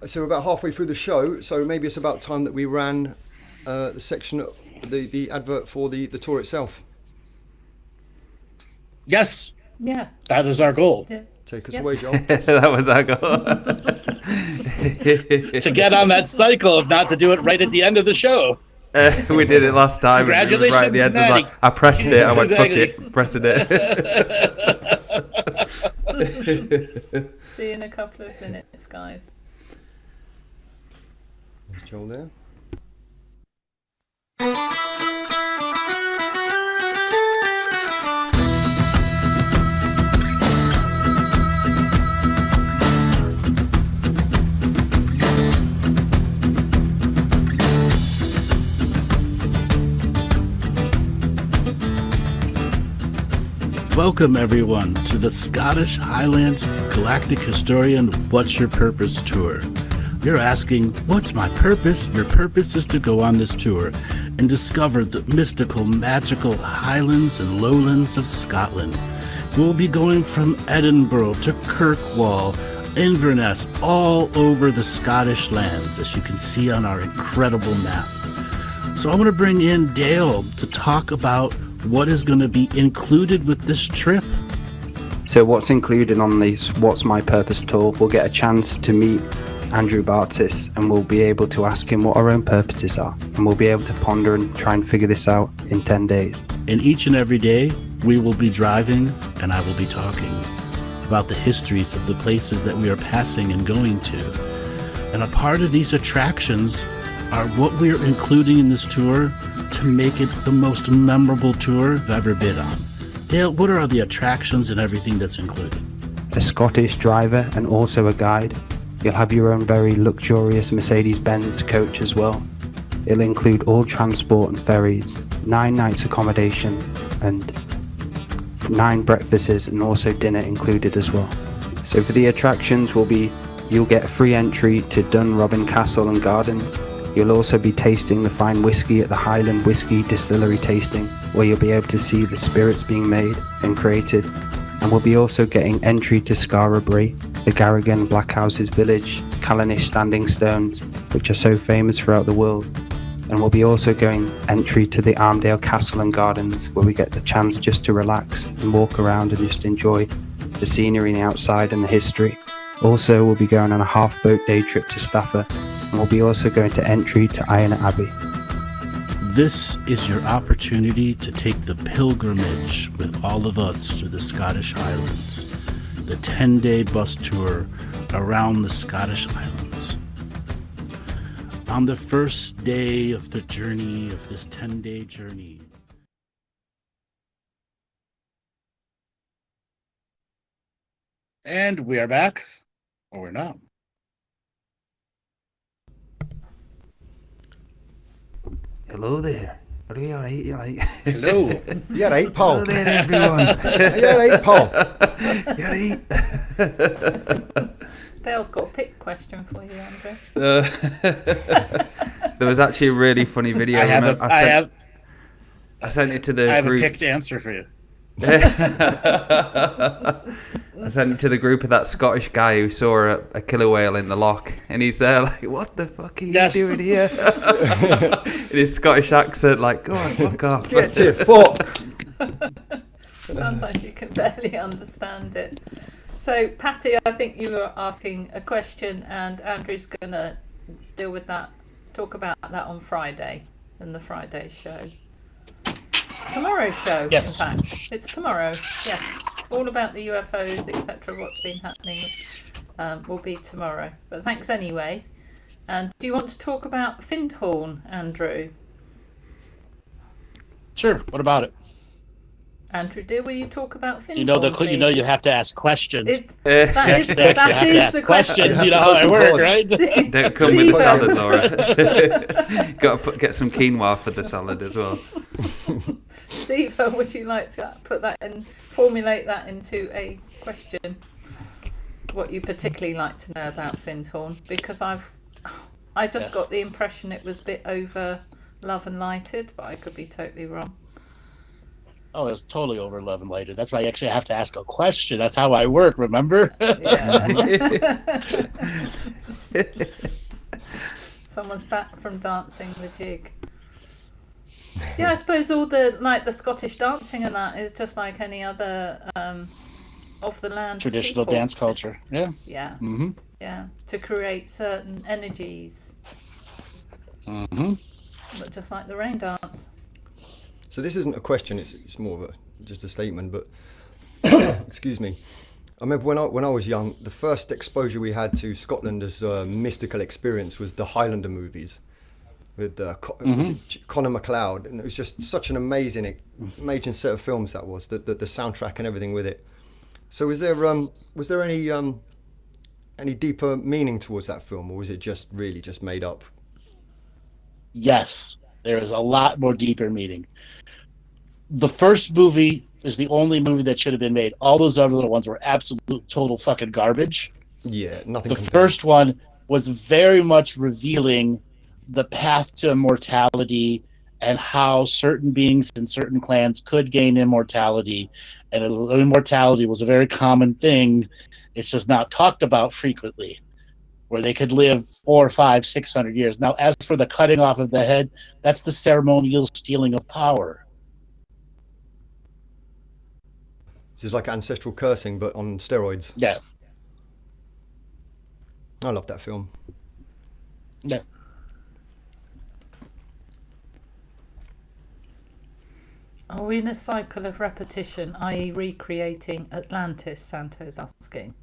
C: So we're about halfway through the show, so maybe it's about time that we ran the section, the advert for the tour itself.
D: Yes.
B: Yeah.
D: That is our goal.
B: Yeah.
C: Take us away, Joel.
A: That was our goal.
D: To get on that cycle of not to do it right at the end of the show.
A: We did it last time.
D: Congratulations,
A: right at the end,
D: Maty.
A: I pressed it. I went, fuck it, pressing it.
B: See you in a couple of minutes, guys.
C: There's Joel there.
E: Welcome everyone to the Scottish Highlands Galactic Historian What's Your Purpose Tour. You're asking, what's my purpose? Your purpose is to go on this tour and discover the mystical, magical highlands and lowlands of Scotland. We'll be going from Edinburgh to Kirkwall, Inverness, all over the Scottish lands, as you can see on our incredible map. So I want to bring in Dale to talk about what is going to be included with this trip.
A: So what's included on this What's My Purpose tour, we'll get a chance to meet Andrew Bartzis, and we'll be able to ask him what our own purposes are, and we'll be able to ponder and try and figure this out in 10 days.
E: And each and every day, we will be driving, and I will be talking about the histories of the places that we are passing and going to. And a part of these attractions are what we are including in this tour to make it the most memorable tour I've ever been on. Dale, what are the attractions and everything that's included?
A: A Scottish driver and also a guide. You'll have your own very luxurious Mercedes-Benz coach as well. It'll include all transport and ferries, 9 nights accommodation, and 9 breakfasts, and also dinner included as well. So for the attractions you'll get free entry to Dunrobin Castle and Gardens. You'll also be tasting the fine whiskey at the Highland Whiskey Distillery tasting, where you'll be able to see the spirits being made and created. And we'll be also getting entry to Scarabray, the Garrigan Blackhouses Village, Callanish Standing Stones, which are so famous throughout the world. And we'll be also going entry to the Armdale Castle and Gardens, where we get the chance just to relax and walk around and just enjoy the scenery and the outside and the history. Also, we'll be going on a half-boat day trip to Stafford, and we'll be also going to entry to Iron Abbey.
E: This is your opportunity to take the pilgrimage with all of us to the Scottish Highlands, the 10-day bus tour around the Scottish Highlands. On the first day of the journey, of this 10-day journey,
D: And we are back. Or we're not.
A: Hello there. Are you alright? You like?
D: Hello.
C: You alright, Paul?
A: Hello there, everyone.
C: Are you alright, Paul?
A: You alright?
B: Dale's got a pick question for you, Andrew.
A: There was actually a really funny video. I sent it to the
D: I have
A: group.
D: a picked answer for you.
A: I sent it to the group of that Scottish guy who saw a killer whale in the loch, and he's there like, "What the fuck are you doing here?" In his Scottish accent, like, "Go on, fuck off."
C: Get to fuck.
B: Sometimes you can barely understand it. So, Patty, I think you were asking a question, and Andrew's going to deal with that, talk about that on Friday, in the Friday show. Tomorrow's show,
D: Yes.
B: in fact. It's tomorrow, yes. All about the UFOs, etc., what's been happening will be tomorrow. But thanks anyway. And do you want to talk about Findhorn, Andrew?
D: Sure. What about it?
B: Andrew, dear, will you talk about Findhorn,
D: You have to ask questions.
B: That is the question.
D: You know how I work, right?
A: Don't come with the salad, Laura. Got to get some quinoa for the salad as well.
B: Siva, would you like to formulate that into a question? What you particularly like to know about Findhorn? Because I just got the impression it was a bit over love and lighted, but I could be totally wrong.
D: Oh, it's totally over love and lighted. That's why I actually have to ask a question. That's how I work, remember?
B: Yeah. Someone's back from dancing the jig. Yeah, I suppose all the Scottish dancing and that is just like any other of the land
D: Traditional
B: people.
D: dance culture. Yeah.
B: Yeah.
D: Mm-hmm.
B: Yeah. To create certain energies.
D: Mm-hmm.
B: But just like the rain dance.
C: So this isn't a question, it's more of just a statement, but excuse me. I remember when I was young, the first exposure we had to Scotland as a mystical experience was the Highlander movies with was it Conor McLeod, and it was just such an amazing set of films that was, the soundtrack and everything with it. So was there any deeper meaning towards that film, or was it just really just made up?
D: Yes, there is a lot more deeper meaning. The first movie is the only movie that should have been made. All those other little ones were absolute total fucking garbage.
C: Yeah, nothing.
D: The first one was very much revealing the path to immortality and how certain beings in certain clans could gain immortality. And immortality was a very common thing. It's just not talked about frequently, where they could live 400, 500, 600 years. Now, as for the cutting off of the head, that's the ceremonial stealing of power.
C: This is like ancestral cursing, but on steroids.
D: Yeah.
C: I love that film.
D: Yeah.
B: Are we in a cycle of repetition, i.e. recreating Atlantis, Santo's asking?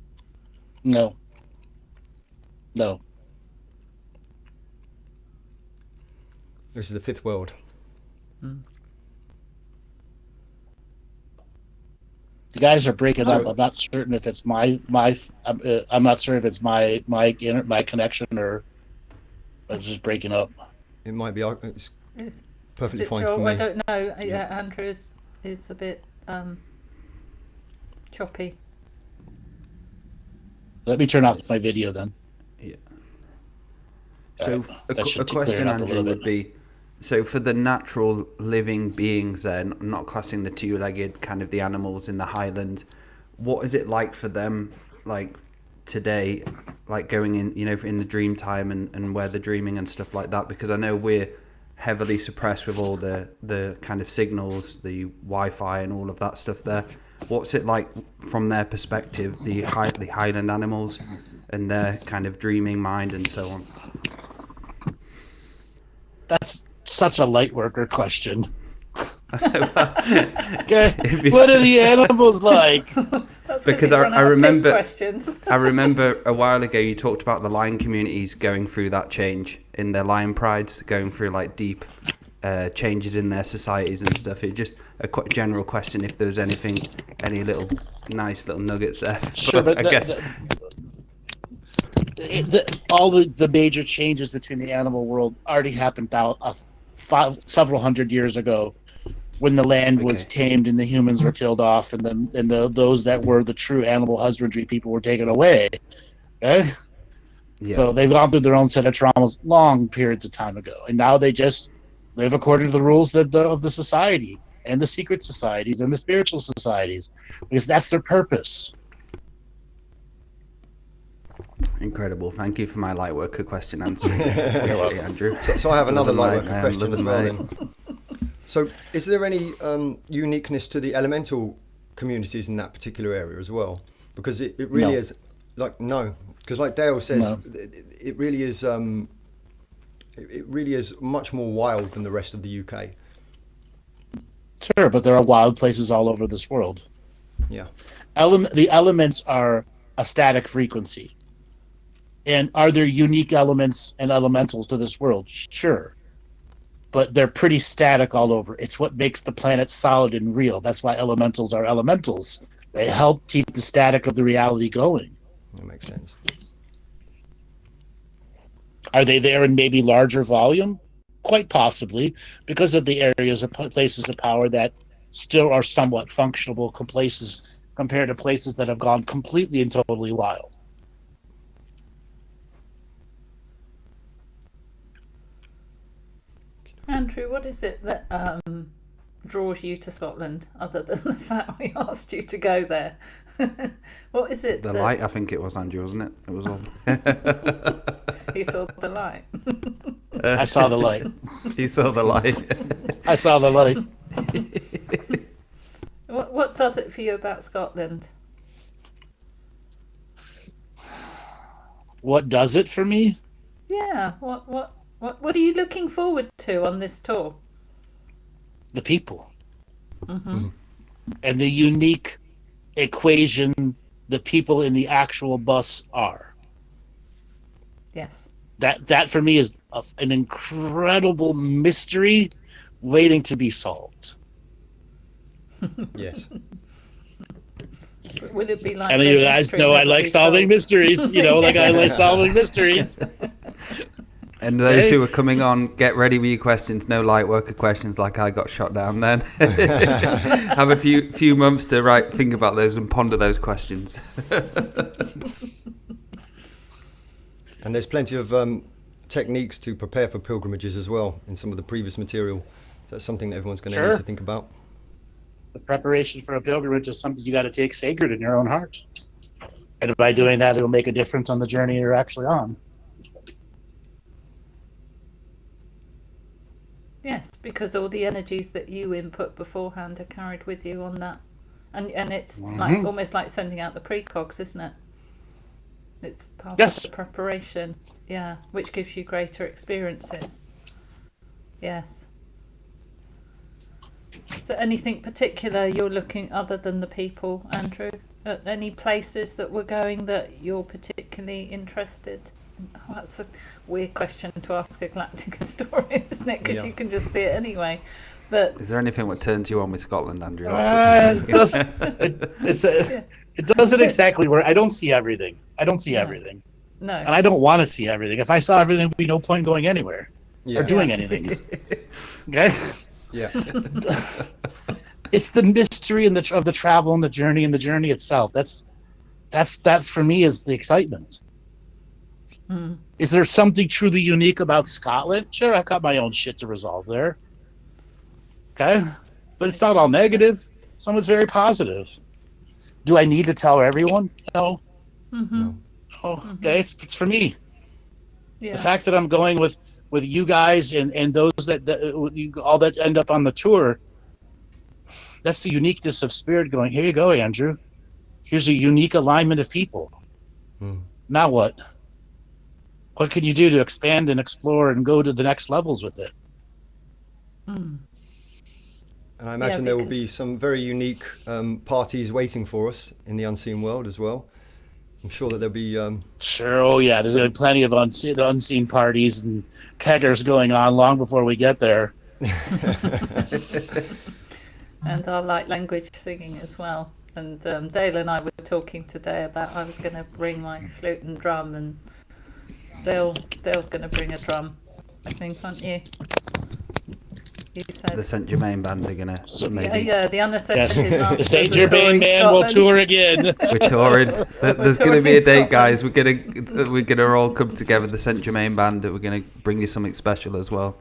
D: No. No.
C: This is the fifth world.
B: Mm.
D: The guys are breaking up. I'm not certain if it's my. I'm not certain if it's my connection or it's just breaking up.
C: It might be. It's
B: Is
C: perfectly
B: it
C: fine
B: Joel?
C: for me.
B: I don't know. Yeah, Andrew is a bit choppy.
D: Let me turn off my video then.
A: Yeah. So
D: That should
A: a
D: clear it
A: question,
D: up a
A: Andrew,
D: little
A: would be, so for the natural living beings then, I'm not classing the two-legged kind of the animals in the highlands, what is it like for them, like today, like going in, you know, in the dream time and where they're dreaming and stuff like that? Because I know we're heavily suppressed with all the kind of signals, the Wi-Fi and all of that stuff there. What's it like from their perspective, the highland animals and their kind of dreaming mind and so on?
D: That's such a light worker question. Okay.
A: Be-
D: What are the animals like?
B: That's
A: Because
B: he's run
A: I
B: out of
A: remember-
B: questions.
A: I remember a while ago you talked about the lion communities going through that change in their lion prides, going through like deep changes in their societies and stuff. It just a general question if there was anything, any little nice little nuggets there.
D: Sure, but
A: I guess
D: all the major changes between the animal world already happened several hundred years ago, when the land was tamed and the humans were killed off, and those that were the true animal husbandry people were taken away. Okay?
A: Yeah.
D: So they've gone through their own set of traumas long periods of time ago, and now they just live according to the rules of the society and the secret societies and the spiritual societies, because that's their purpose.
A: Incredible. Thank you for my light worker question answering. Appreciate it, Andrew.
C: So I have another
A: Love
C: light
A: and
C: worker
A: light,
C: question
A: love
C: as well.
A: and
C: Then. So, is there any uniqueness to the elemental communities in that particular area as well? Because it really
D: No.
C: is because like Dale says,
D: No.
C: it really is. It really is much more wild than the rest of the UK.
D: Sure, but there are wild places all over this world.
C: Yeah.
D: The elements are a static frequency. And are there unique elements and elementals to this world? Sure. But they're pretty static all over. It's what makes the planet solid and real. That's why elementals are elementals. They help keep the static of the reality going.
C: That makes sense.
D: Are they there in maybe larger volume? Quite possibly, because of the areas of places of power that still are somewhat functional places compared to places that have gone completely and totally wild.
B: Andrew, what is it that draws you to Scotland, other than the fact we asked you to go there? What is it?
A: The light, I think it was, Andrew, wasn't it? It was all.
B: You saw the light.
D: I saw the light.
A: He saw the light.
D: I saw the light.
B: What does it for you about Scotland?
D: What does it for me?
B: Yeah. What are you looking forward to on this tour?
D: The people.
B: Mm-hmm.
D: And the unique equation the people in the actual bus are.
B: Yes.
D: That for me is an incredible mystery waiting to be solved.
C: Yes.
B: Would it be like?
D: And you guys know I like solving mysteries. You know, like I like solving mysteries.
A: And those who are coming on, get ready with your questions. No light worker questions like I got shot down then. Have a few months to think about those and ponder those questions.
C: And there's plenty of techniques to prepare for pilgrimages as well in some of the previous material. So that's something that everyone's going to need to think about.
D: The preparation for a pilgrimage is something you got to take sacred in your own heart. And by doing that, it'll make a difference on the journey you're actually on.
B: Yes, because all the energies that you input beforehand are carried with you on that. And it's like almost like sending out the precogs, isn't it? It's part of the preparation, yeah, which gives you greater experiences. Yes. Is there anything particular you're looking, other than the people, Andrew? At any places that we're going that you're particularly interested in? Oh, that's a weird question to ask a galactic historian, isn't it? Because you can just see it anyway. But
A: is there anything that turns you on with Scotland, Andrew?
D: It doesn't exactly work. I don't see everything. Everything.
B: No.
D: And I don't want to see everything. If I saw everything, there'd be no point going anywhere or doing anything. Okay?
C: Yeah.
D: It's the mystery of the travel and the journey itself. That's for me is the excitement. Is there something truly unique about Scotland? Sure, I've got my own shit to resolve there. Okay? But it's not all negative. Some is very positive. Do I need to tell everyone? No. No. Oh, okay, it's for me. Yeah. The fact that I'm going with you guys and those all that end up on the tour, that's the uniqueness of spirit going, here you go, Andrew. Here's a unique alignment of people. Now what? What can you do to expand and explore and go to the next levels with it?
C: And I imagine there will be some very unique parties waiting for us in the unseen world as well. I'm sure that there'll be...
D: Sure, oh yeah, there's been plenty of unseen parties and keggers going on long before we get there.
B: And our light language singing as well. And Dale and I were talking today about I was going to bring my flute and drum, and Dale's going to bring a drum, I think, aren't you? You said.
A: The St. Germain band are gonna maybe.
B: Yeah, the unaccested
D: the St. Germain band will tour again.
A: We're touring. There's gonna be a date, guys. We're gonna all come together. The St. Germain band. We're gonna bring you something special as well.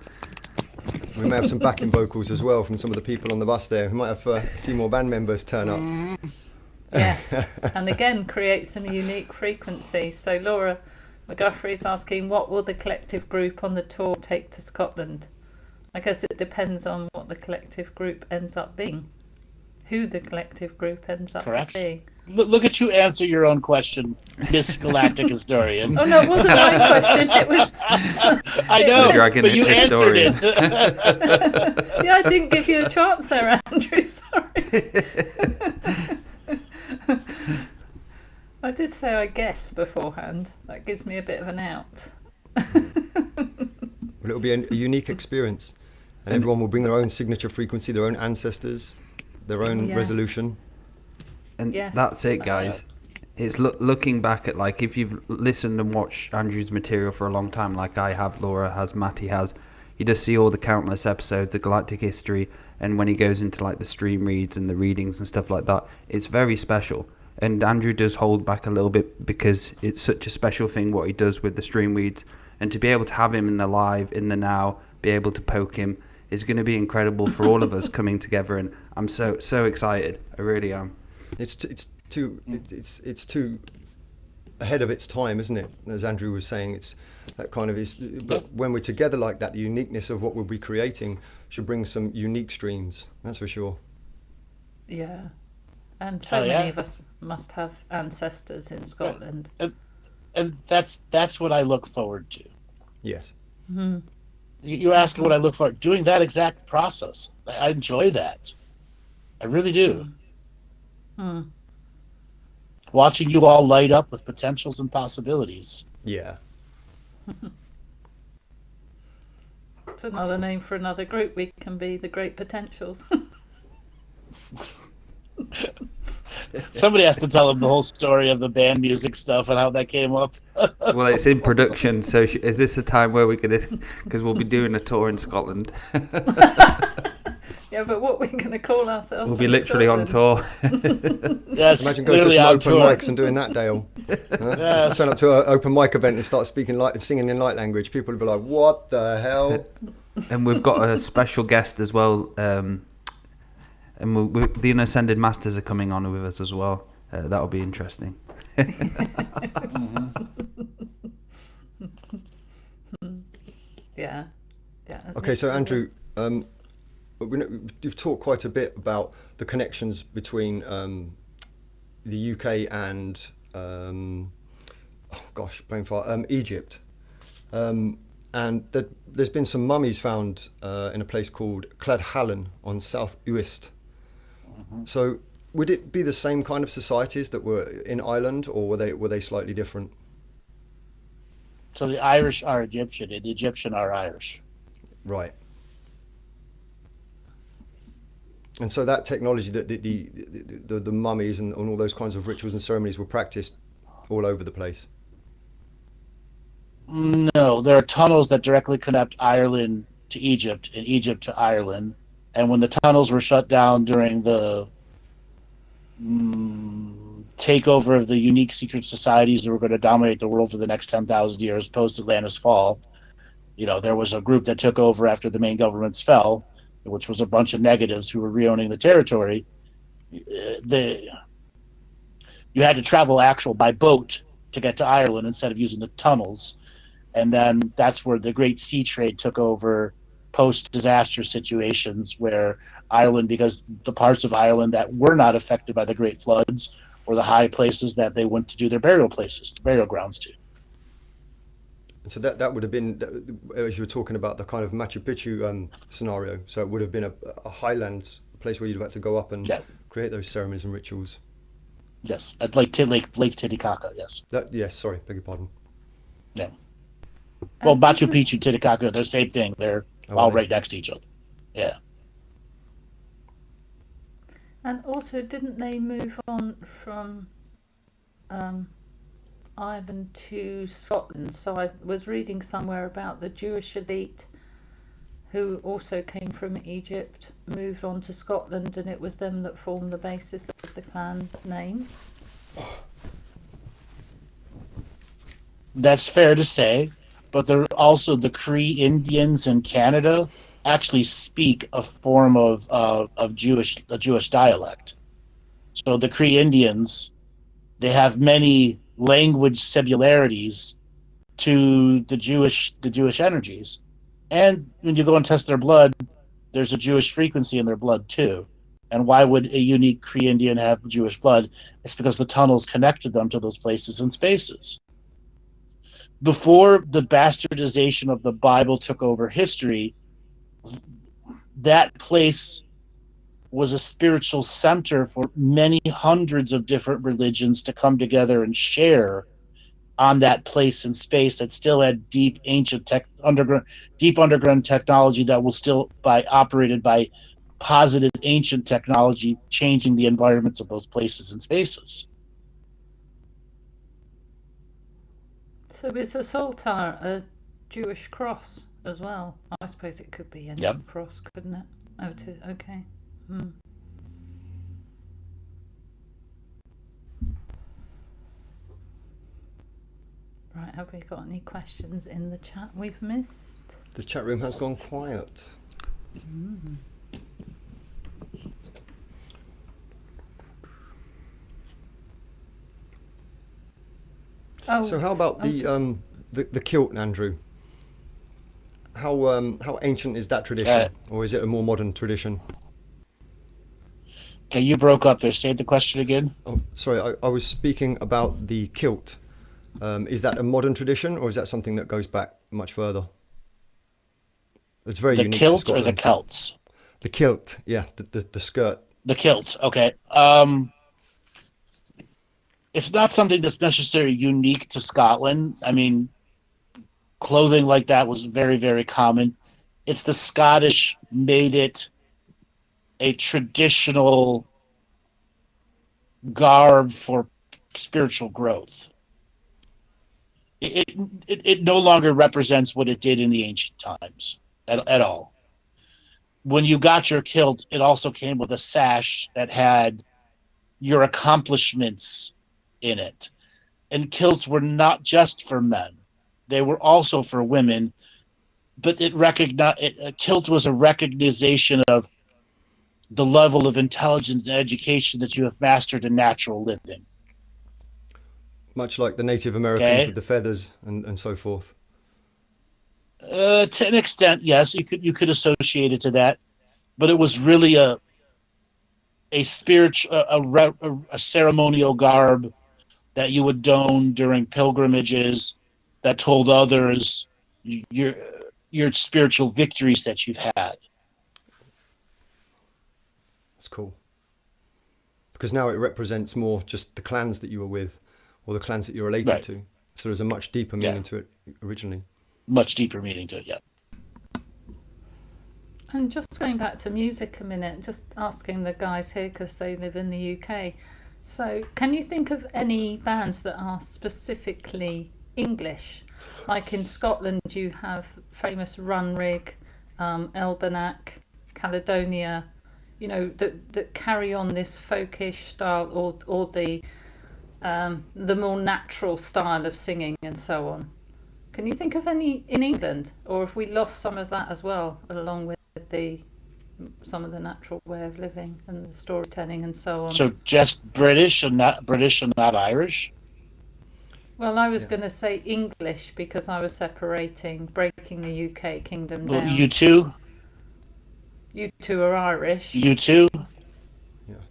C: We may have some backing vocals as well from some of the people on the bus there. We might have a few more band members turn up.
B: Yes, and again create some unique frequencies. So Laura McGuffrey is asking, what will the collective group on the tour take to Scotland? I guess it depends on what the collective group ends up being. Who the collective group ends up being.
D: Look at you answer your own question, Miss Galactic Historian.
B: Oh no, it wasn't my question. It was.
D: I know, but you answered it.
B: Yeah, I didn't give you a chance there, Andrew. Sorry. I did say I guess beforehand. That gives me a bit of an out.
C: Well, it'll be a unique experience. And everyone will bring their own signature frequency, their own ancestors, their own resolution.
A: And that's it, guys. It's looking back at, like, if you've listened and watched Andrew's material for a long time, like I have, Laura has, Maty has, you just see all the countless episodes, the Galactic History, and when he goes into, like, the stream reads and the readings and stuff like that, it's very special. And Andrew does hold back a little bit because it's such a special thing what he does with the stream reads. And to be able to have him in the live, in the now, be able to poke him, is going to be incredible for all of us coming together. And I'm so excited. I really am. It's
C: too ahead of its time, isn't it? As Andrew was saying, it's that kind of is. But when we're together like that, the uniqueness of what we'll be creating should bring some unique streams. That's for sure.
B: Yeah, and so many of us must have ancestors in Scotland.
D: And that's what I look forward to.
C: Yes.
B: Mm-hmm.
D: You're asking what I look for. Doing that exact process. I enjoy that. I really do.
B: Mm.
D: Watching you all light up with potentials and possibilities.
C: Yeah.
B: It's another name for another group. We can be the Great Potentials.
D: Somebody has to tell them the whole story of the band music stuff and how that came up.
A: Well, it's in production, so is this a time where we're going to... Because we'll be doing a tour in Scotland.
B: Yeah, but what we're going to call ourselves?
A: We'll be
B: in
A: literally on
B: Scotland?
A: tour.
D: Yes,
C: Imagine going to
D: clearly
C: some
D: on
C: open
D: tour.
C: mics and doing that, Dale.
D: Yes.
C: Turn up to an open mic event and start singing in light language. People would be like, "What the hell?"
A: And we've got a special guest as well. And the Unascended Masters are coming on with us as well. That'll be interesting.
B: Yeah.
C: Okay, so Andrew, you've talked quite a bit about the connections between the UK and Egypt, and there's been some mummies found in a place called Cladhallen on South Uist. So would it be the same kind of societies that were in Ireland, or were they slightly different?
D: So the Irish are Egyptian, and the Egyptian are Irish.
C: Right. And so that technology, that the mummies and all those kinds of rituals and ceremonies were practiced all over the place.
D: No, there are tunnels that directly connect Ireland to Egypt and Egypt to Ireland. And when the tunnels were shut down during the takeover of the unique secret societies that were going to dominate the world for the next 10,000 years post-Atlantis fall, there was a group that took over after the main governments fell, which was a bunch of negatives who were reowning the territory. You had to travel by boat to get to Ireland instead of using the tunnels. And then that's where the Great Sea Trade took over post-disaster situations, where Ireland, because the parts of Ireland that were not affected by the Great Floods were the high places that they went to do their burial grounds to.
C: And so that would have been, as you were talking about, the kind of Machu Picchu scenario. So it would have been a highlands, a place where you'd have had to go up and create those ceremonies and rituals.
D: Yes, at Lake Titicaca, yes.
C: Yes, sorry, beg your pardon.
D: Yeah. Well, Machu Picchu, Titicaca, they're the same thing. They're all right next to each other. Yeah.
B: And also, didn't they move on from Ireland to Scotland? So I was reading somewhere about the Jewish elite who also came from Egypt, moved on to Scotland, and it was them that formed the basis of the clan names.
D: That's fair to say, but there are also the Cree Indians in Canada actually speak a form of Jewish dialect. So the Cree Indians, they have many language similarities to the Jewish energies. And when you go and test their blood, there's a Jewish frequency in their blood too. And why would a unique Cree Indian have Jewish blood? It's because the tunnels connected them to those places and spaces. Before the bastardization of the Bible took over history, that place was a spiritual center for many hundreds of different religions to come together and share on that place and space that still had deep underground technology that was still operated by positive ancient technology, changing the environments of those places and spaces.
B: So it's a saltire, a Jewish cross as well. I suppose it could be any cross, couldn't it? Oh, it is. Okay. Right, have we got any questions in the chat we've missed?
C: The chat room has gone quiet.
B: Oh,
C: so how about the kilt, Andrew? How ancient is that tradition, or is it a more modern tradition?
D: Okay, you broke up there. Say the question again.
C: Oh, sorry, I was speaking about the kilt. Is that a modern tradition, or is that something that goes back much further? It's very unique to
D: Scotland. The kilt or the Celts?
C: The kilt, yeah, the skirt.
D: The kilt, okay. It's not something that's necessarily unique to Scotland. I mean, clothing like that was very, very common. It's the Scottish made it a traditional garb for spiritual growth. It no longer represents what it did in the ancient times at all. when you got your kilt, it also came with a sash that had your accomplishments in it. And kilts were not just for men. They were also for women, but a kilt was a recognition of the level of intelligence and education that you have mastered in natural living.
C: Much like the Native Americans with the feathers and so forth.
D: To an extent, yes, you could associate it to that, but it was really a spiritual, a ceremonial garb that you would don during pilgrimages that told others your spiritual victories that you've had.
C: That's cool. Because now it represents more just the clans that you were with or the clans that you're related to. So there's a much deeper meaning to it originally.
D: Much deeper meaning to it, yeah.
B: And just going back to music a minute, just asking the guys here because they live in the UK. So can you think of any bands that are specifically English? Like in Scotland, you have famous Runrig, Elbenac, Caledonia, you know, that carry on this folkish style or the more natural style of singing and so on. Can you think of any in England, or have we lost some of that as well, along with some of the natural way of living and the storytelling and so on?
D: So just British and not Irish?
B: Well, I was going to say English because I was breaking the UK kingdom down.
D: You too?
B: You two are Irish.
D: You too?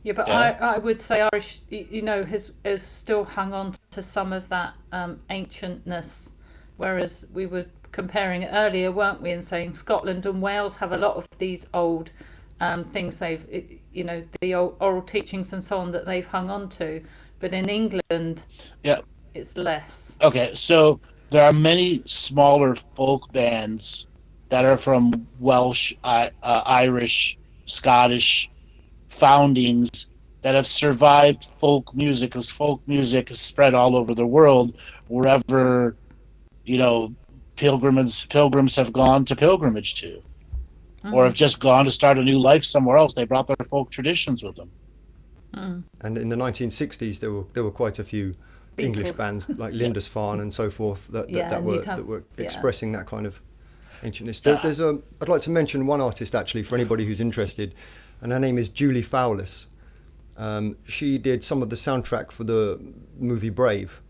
B: Yeah, but I would say Irish, you know, has still hung on to some of that ancientness, whereas we were comparing it earlier, weren't we, and saying Scotland and Wales have a lot of these old things the old oral teachings and so on that they've hung on to, but in England, it's less.
D: Okay, so there are many smaller folk bands that are from Welsh, Irish, Scottish foundings that have survived folk music, because folk music is spread all over the world wherever, you know, pilgrims have gone to pilgrimage to, or have just gone to start a new life somewhere else. They brought their folk traditions with them.
C: And in the 1960s, there were quite a few English bands like Lindisfarne and so forth that were expressing that kind of ancientness. There's I'd like to mention one artist actually for anybody who's interested, and her name is Julie Fowlis. She did some of the soundtrack for the movie Brave,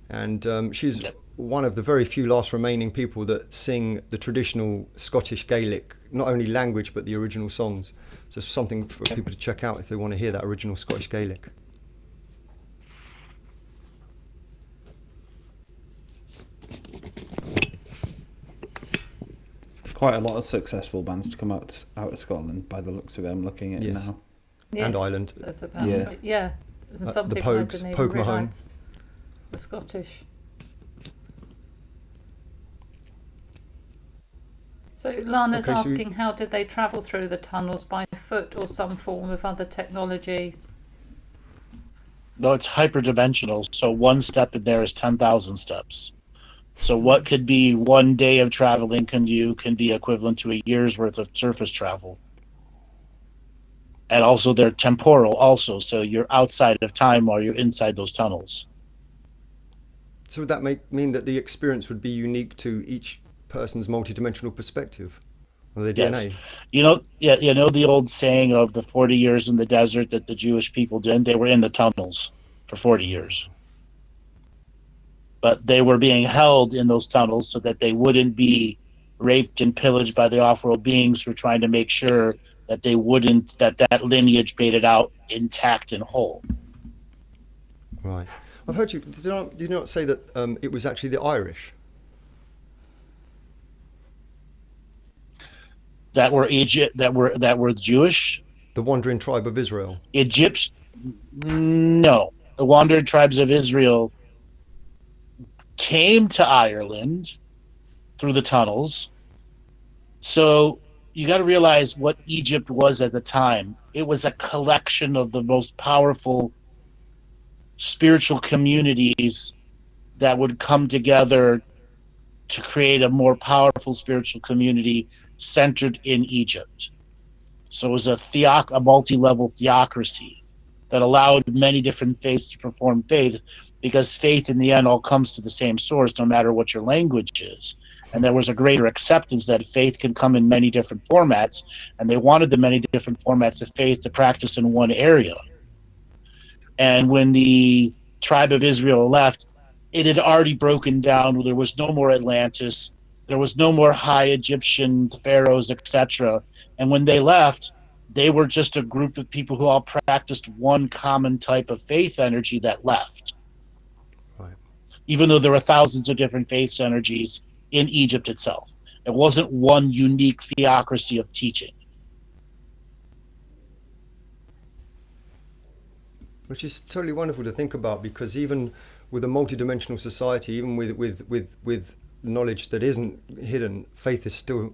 C: and she's one of the very few last remaining people that sing the traditional Scottish Gaelic, not only language but the original songs. So it's something for people to check out if they want to hear that original Scottish Gaelic.
A: Quite a lot of successful bands to come out of Scotland by the looks of it. I'm looking at it now.
B: Yes,
C: and Ireland.
B: That's about And some
C: the
B: people
C: Pogues,
B: I didn't even
C: Pogue Mahone.
B: realise were Scottish. So Lana's asking, how did they travel through the tunnels, by foot or some form of other technology?
D: No, it's hyperdimensional. So one step in there is 10,000 steps. So what could be 1 day of traveling can be equivalent to a year's worth of surface travel. And also they're temporal also, so you're outside of time while you're inside those tunnels.
C: So would that mean that the experience would be unique to each person's multidimensional perspective or their DNA?
D: You know the old saying of the 40 years in the desert that the Jewish people did? They were in the tunnels for 40 years. But they were being held in those tunnels so that they wouldn't be raped and pillaged by the off-world beings who were trying to make sure that that lineage made it out intact and whole.
C: Right. I've heard you. Did you not say that it was actually the Irish
D: that were that were Jewish?
C: The wandering tribe of Israel.
D: No, the wandering tribes of Israel came to Ireland through the tunnels. So you got to realize what Egypt was at the time. It was a collection of the most powerful spiritual communities that would come together to create a more powerful spiritual community centered in Egypt. So it was a multi-level theocracy that allowed many different faiths to perform faith, because faith in the end all comes to the same source, no matter what your language is. And there was a greater acceptance that faith can come in many different formats, and they wanted the many different formats of faith to practice in one area. And when the tribe of Israel left, it had already broken down. There was no more Atlantis. There was no more high Egyptian pharaohs, etc. And when they left, they were just a group of people who all practiced one common type of faith energy that left.
C: Right.
D: Even though there were thousands of different faith energies in Egypt itself. It wasn't one unique theocracy of teaching.
C: Which is totally wonderful to think about, because even with a multidimensional society, even with knowledge that isn't hidden, faith is still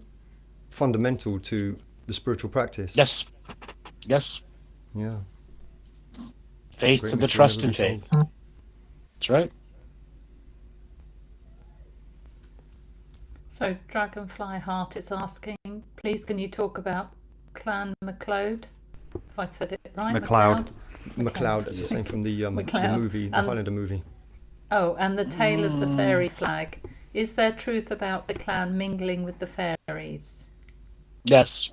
C: fundamental to the spiritual practice.
D: Yes. Yes.
C: Yeah.
D: Faith
C: Great
D: to the
C: mystery
D: trust
C: never
D: in
C: been
D: faith.
C: solved.
D: That's right.
B: So Dragonfly Heart is asking, please can you talk about Clan MacLeod? If I said it right.
A: MacLeod.
C: MacLeod, that's the same from the
B: MacLeod.
C: movie, the Highlander movie.
B: Oh, and the tale of the fairy flag. Is there truth about the clan mingling with the fairies?
D: Yes.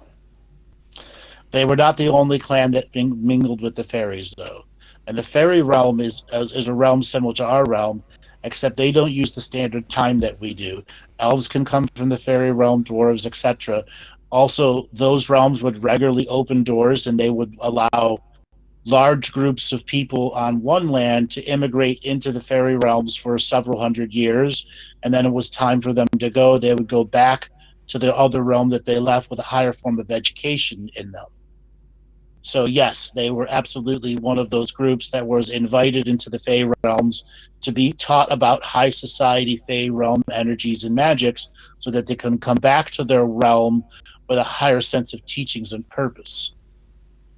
D: They were not the only clan that mingled with the fairies, though. And the fairy realm is a realm similar to our realm, except they don't use the standard time that we do. Elves can come from the fairy realm, dwarves, etc. Also, those realms would regularly open doors, and they would allow large groups of people on one land to immigrate into the fairy realms for several hundred years, and then it was time for them to go. They would go back to the other realm that they left with a higher form of education in them. So yes, they were absolutely one of those groups that was invited into the Fey realms to be taught about high society Fey realm energies and magics, so that they can come back to their realm with a higher sense of teachings and purpose.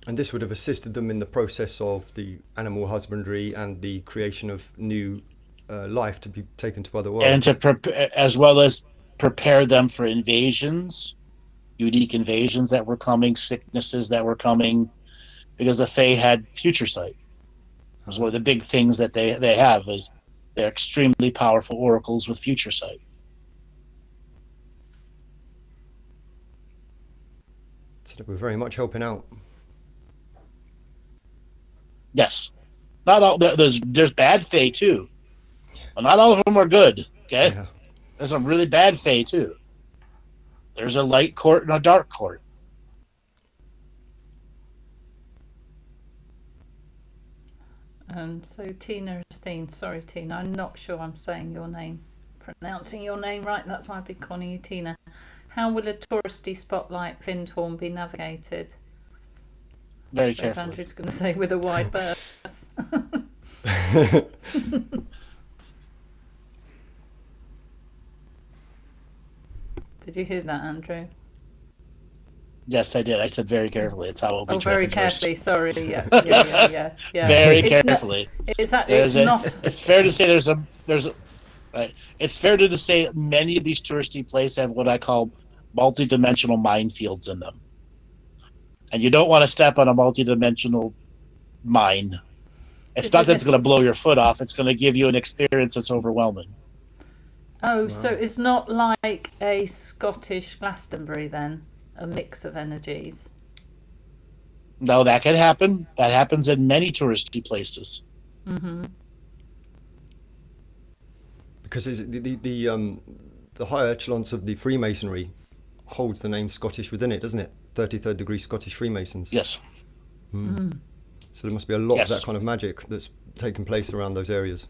C: And this would have assisted them in the process of the animal husbandry and the creation of new life to be taken to other worlds.
D: And to as well as prepare them for invasions, unique invasions that were coming, sicknesses that were coming, because the Fae had future sight. It was one of the big things that they have, is they're extremely powerful oracles with future sight.
C: So we're very much helping out.
D: Yes. Not all there's bad Fae too. Well, not all of them are good. Okay.
C: Yeah.
D: There's some really bad Fae too. There's a light court and a dark court.
B: So Tina Athene, sorry Tina, I'm not sure I'm saying your name, pronouncing your name right, that's why I've been calling you Tina. How will a touristy spot like Findhorn be navigated?
D: Very
B: So
D: carefully.
B: Andrew's going to say with a wide berth. Did you hear that, Andrew?
D: Yes, I did. I said very carefully. It's how it will be.
B: Oh, very
D: traversed.
B: carefully. Sorry. Yeah.
D: Very
B: It's
D: carefully.
B: It's not.
D: It's fair to say right. It's fair to say many of these touristy places have what I call multi-dimensional minefields in them, and you don't want to step on a multi-dimensional mine. It's not that it's going to blow your foot off. It's going to give you an experience that's overwhelming.
B: Oh, wow. So it's not like a Scottish Glastonbury then, a mix of energies.
D: No, that can happen. That happens in many touristy places.
B: Mm-hmm.
C: Because the higher echelons of the Freemasonry holds the name Scottish within it, doesn't it? 33rd degree Scottish Freemasons.
D: Yes.
C: So there must be a lot
D: Yes.
C: of that kind of magic that's taken place around those areas.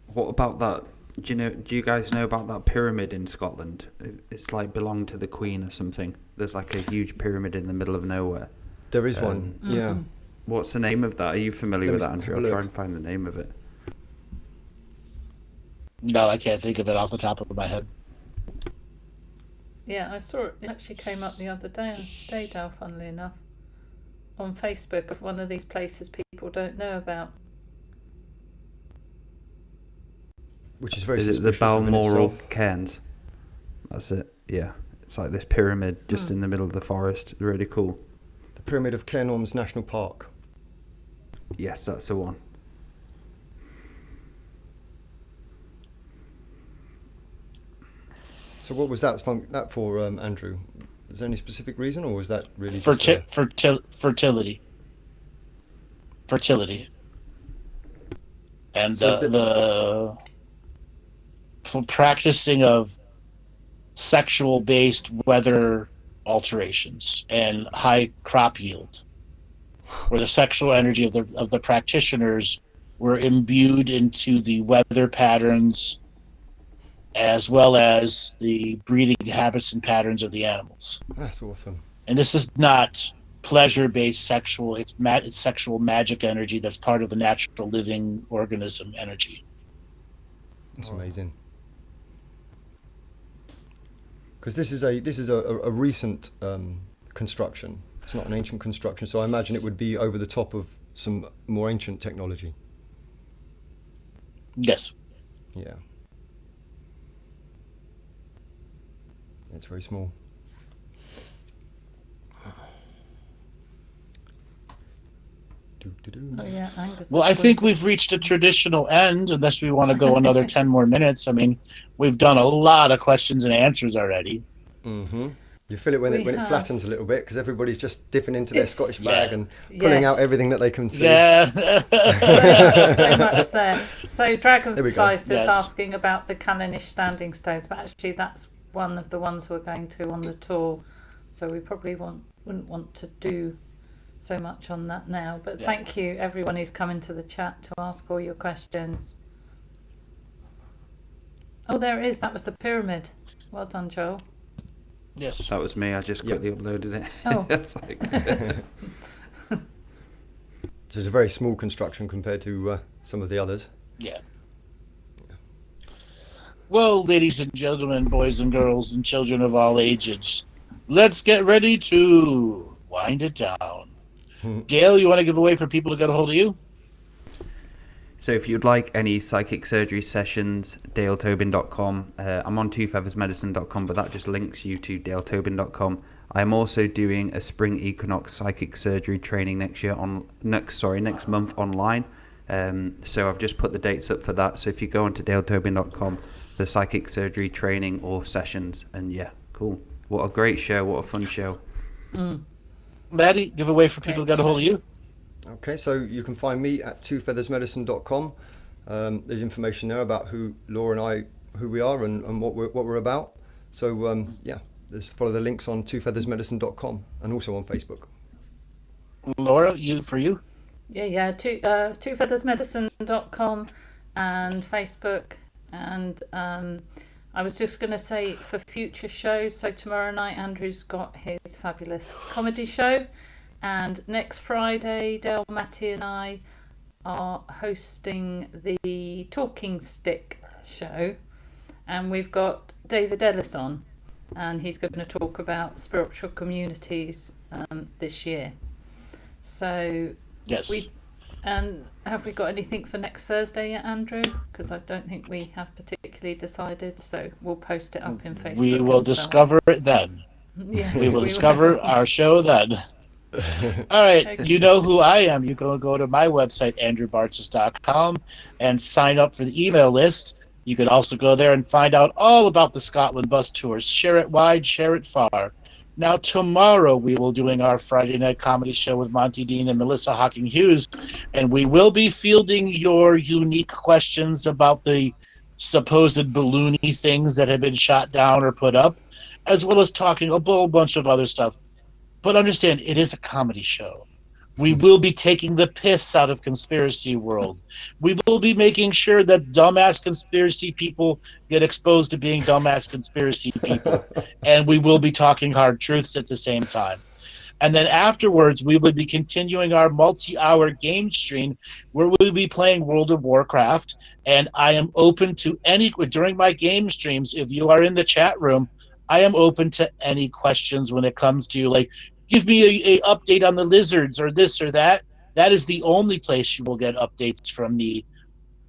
A: What about that? Do you guys know about that pyramid in Scotland? It's like belonged to the Queen or something. There's like a huge pyramid in the middle of nowhere.
C: There is one, yeah.
A: What's the name of that? Are you familiar with that, Andrew? I'll
C: look.
A: try and find the name of it.
D: No, I can't think of it off the top of my head.
B: Yeah, I saw it. It actually came up the other day, Dale, funnily enough, on Facebook, of one of these places people don't know about.
C: Which is very
A: Is it the
C: suspicious of in
A: Balmoral
C: itself.
A: Cairns? That's it. Yeah. It's like this pyramid just in the middle of the forest. Really cool.
C: The Pyramid of Cairngorms National Park.
A: Yes, that's the one.
C: So what was that for, Andrew? Is there any specific reason, or was that really
D: fertility? And
C: So
D: the practicing of sexual-based weather alterations and high crop yield, where the sexual energy of the practitioners were imbued into the weather patterns as well as the breeding habits and patterns of the animals.
C: That's awesome.
D: And this is not pleasure-based sexual, it's sexual magic energy that's part of the natural living organism energy.
C: That's amazing. Because this is a recent construction. It's not an ancient construction, so I imagine it would be over the top of some more ancient technology.
D: Yes.
C: Yeah. It's very small.
B: Oh yeah, Angus.
D: Well, I think we've reached a traditional end, unless we want to go another 10 more minutes. I mean, we've done a lot of questions and answers already.
C: Mm-hmm. You feel it when it flattens a little bit, because everybody's just dipping into their Scottish bag and pulling
B: Yes.
C: out everything that they can see.
D: Yeah.
B: So much there. So Dragonfly's just
D: Yes.
B: asking about the Callanish standing stones, but actually that's one of the ones we're going to on the tour. So we probably wouldn't want to do so much on that now. But thank you everyone who's come into the chat to ask all your questions. Oh, there it is. That was the pyramid. Well done, Joel.
D: Yes.
A: That was me. I just quickly uploaded it.
B: Oh.
A: It's like,
C: So it's a very small construction compared to some of the others.
D: Yeah. Well, ladies and gentlemen, boys and girls, and children of all ages, let's get ready to wind it down. Dale, you want to give away for people to get a hold of you?
A: So if you'd like any psychic surgery sessions, daletobin.com. I'm on twofeathersmedicine.com, but that just links you to daletobin.com. I'm also doing a spring equinox psychic surgery training next month online. So I've just put the dates up for that. So if you go onto daletobin.com, the psychic surgery training or sessions, and yeah, cool. What a great show! What a fun show.
D: Maty, give away for people to get a hold of you.
C: Okay, so you can find me at twofeathersmedicine.com. There's information there about who Laura and I, who we are, and what we're about. So just follow the links on twofeathersmedicine.com and also on Facebook.
D: Laura, for you?
B: Yeah, twofeathersmedicine.com and Facebook. And I was just going to say for future shows, so tomorrow night Andrew's got his fabulous comedy show, and next Friday Dale, Maty and I are hosting the Talking Stick show, and we've got David Ellis on, and he's going to talk about spiritual communities this year. So
D: Yes.
B: And have we got anything for next Thursday yet, Andrew? Because I don't think we have particularly decided, so we'll post it up in Facebook.
D: We will discover it then.
B: Yes,
D: We will discover our show then. All right,
B: Okay.
D: You know who I am. You can go to my website, andrewbartzis.com, and sign up for the email list. You can also go there and find out all about the Scotland bus tours. Share it wide, share it far. Now, tomorrow we will doing our Friday night comedy show with Monty Dean and Melissa Hocking Hughes, and we will be fielding your unique questions about the supposed balloony things that have been shot down or put up, as well as talking a whole bunch of other stuff. But understand, it is a comedy show. We will be taking the piss out of conspiracy world. We will be making sure that dumbass conspiracy people get exposed to being dumbass conspiracy people. And we will be talking hard truths at the same time. And then afterwards, we will be continuing our multi-hour game stream where we'll be playing World of Warcraft. And I am open to during my game streams, if you are in the chat room, I am open to any questions when it comes to, like, give me a update on the lizards or this or that. That is the only place you will get updates from me,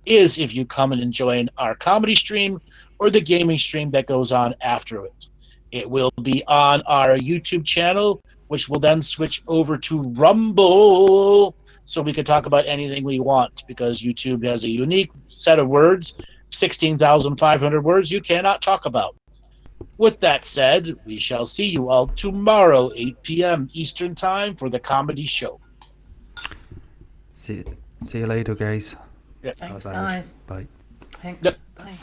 D: is if you come and join our comedy stream or the gaming stream that goes on after it. It will be on our YouTube channel, which will then switch over to Rumble, so we can talk about anything we want, because YouTube has a unique set of words, 16,500 words you cannot talk about. With that said, we shall see you all tomorrow, 8 p.m. Eastern Time, for the comedy show.
A: See you later, guys.
D: Yeah.
B: Thanks,
A: Bye.
B: guys.
A: Bye.
B: Thanks.
D: Yep.
B: Bye.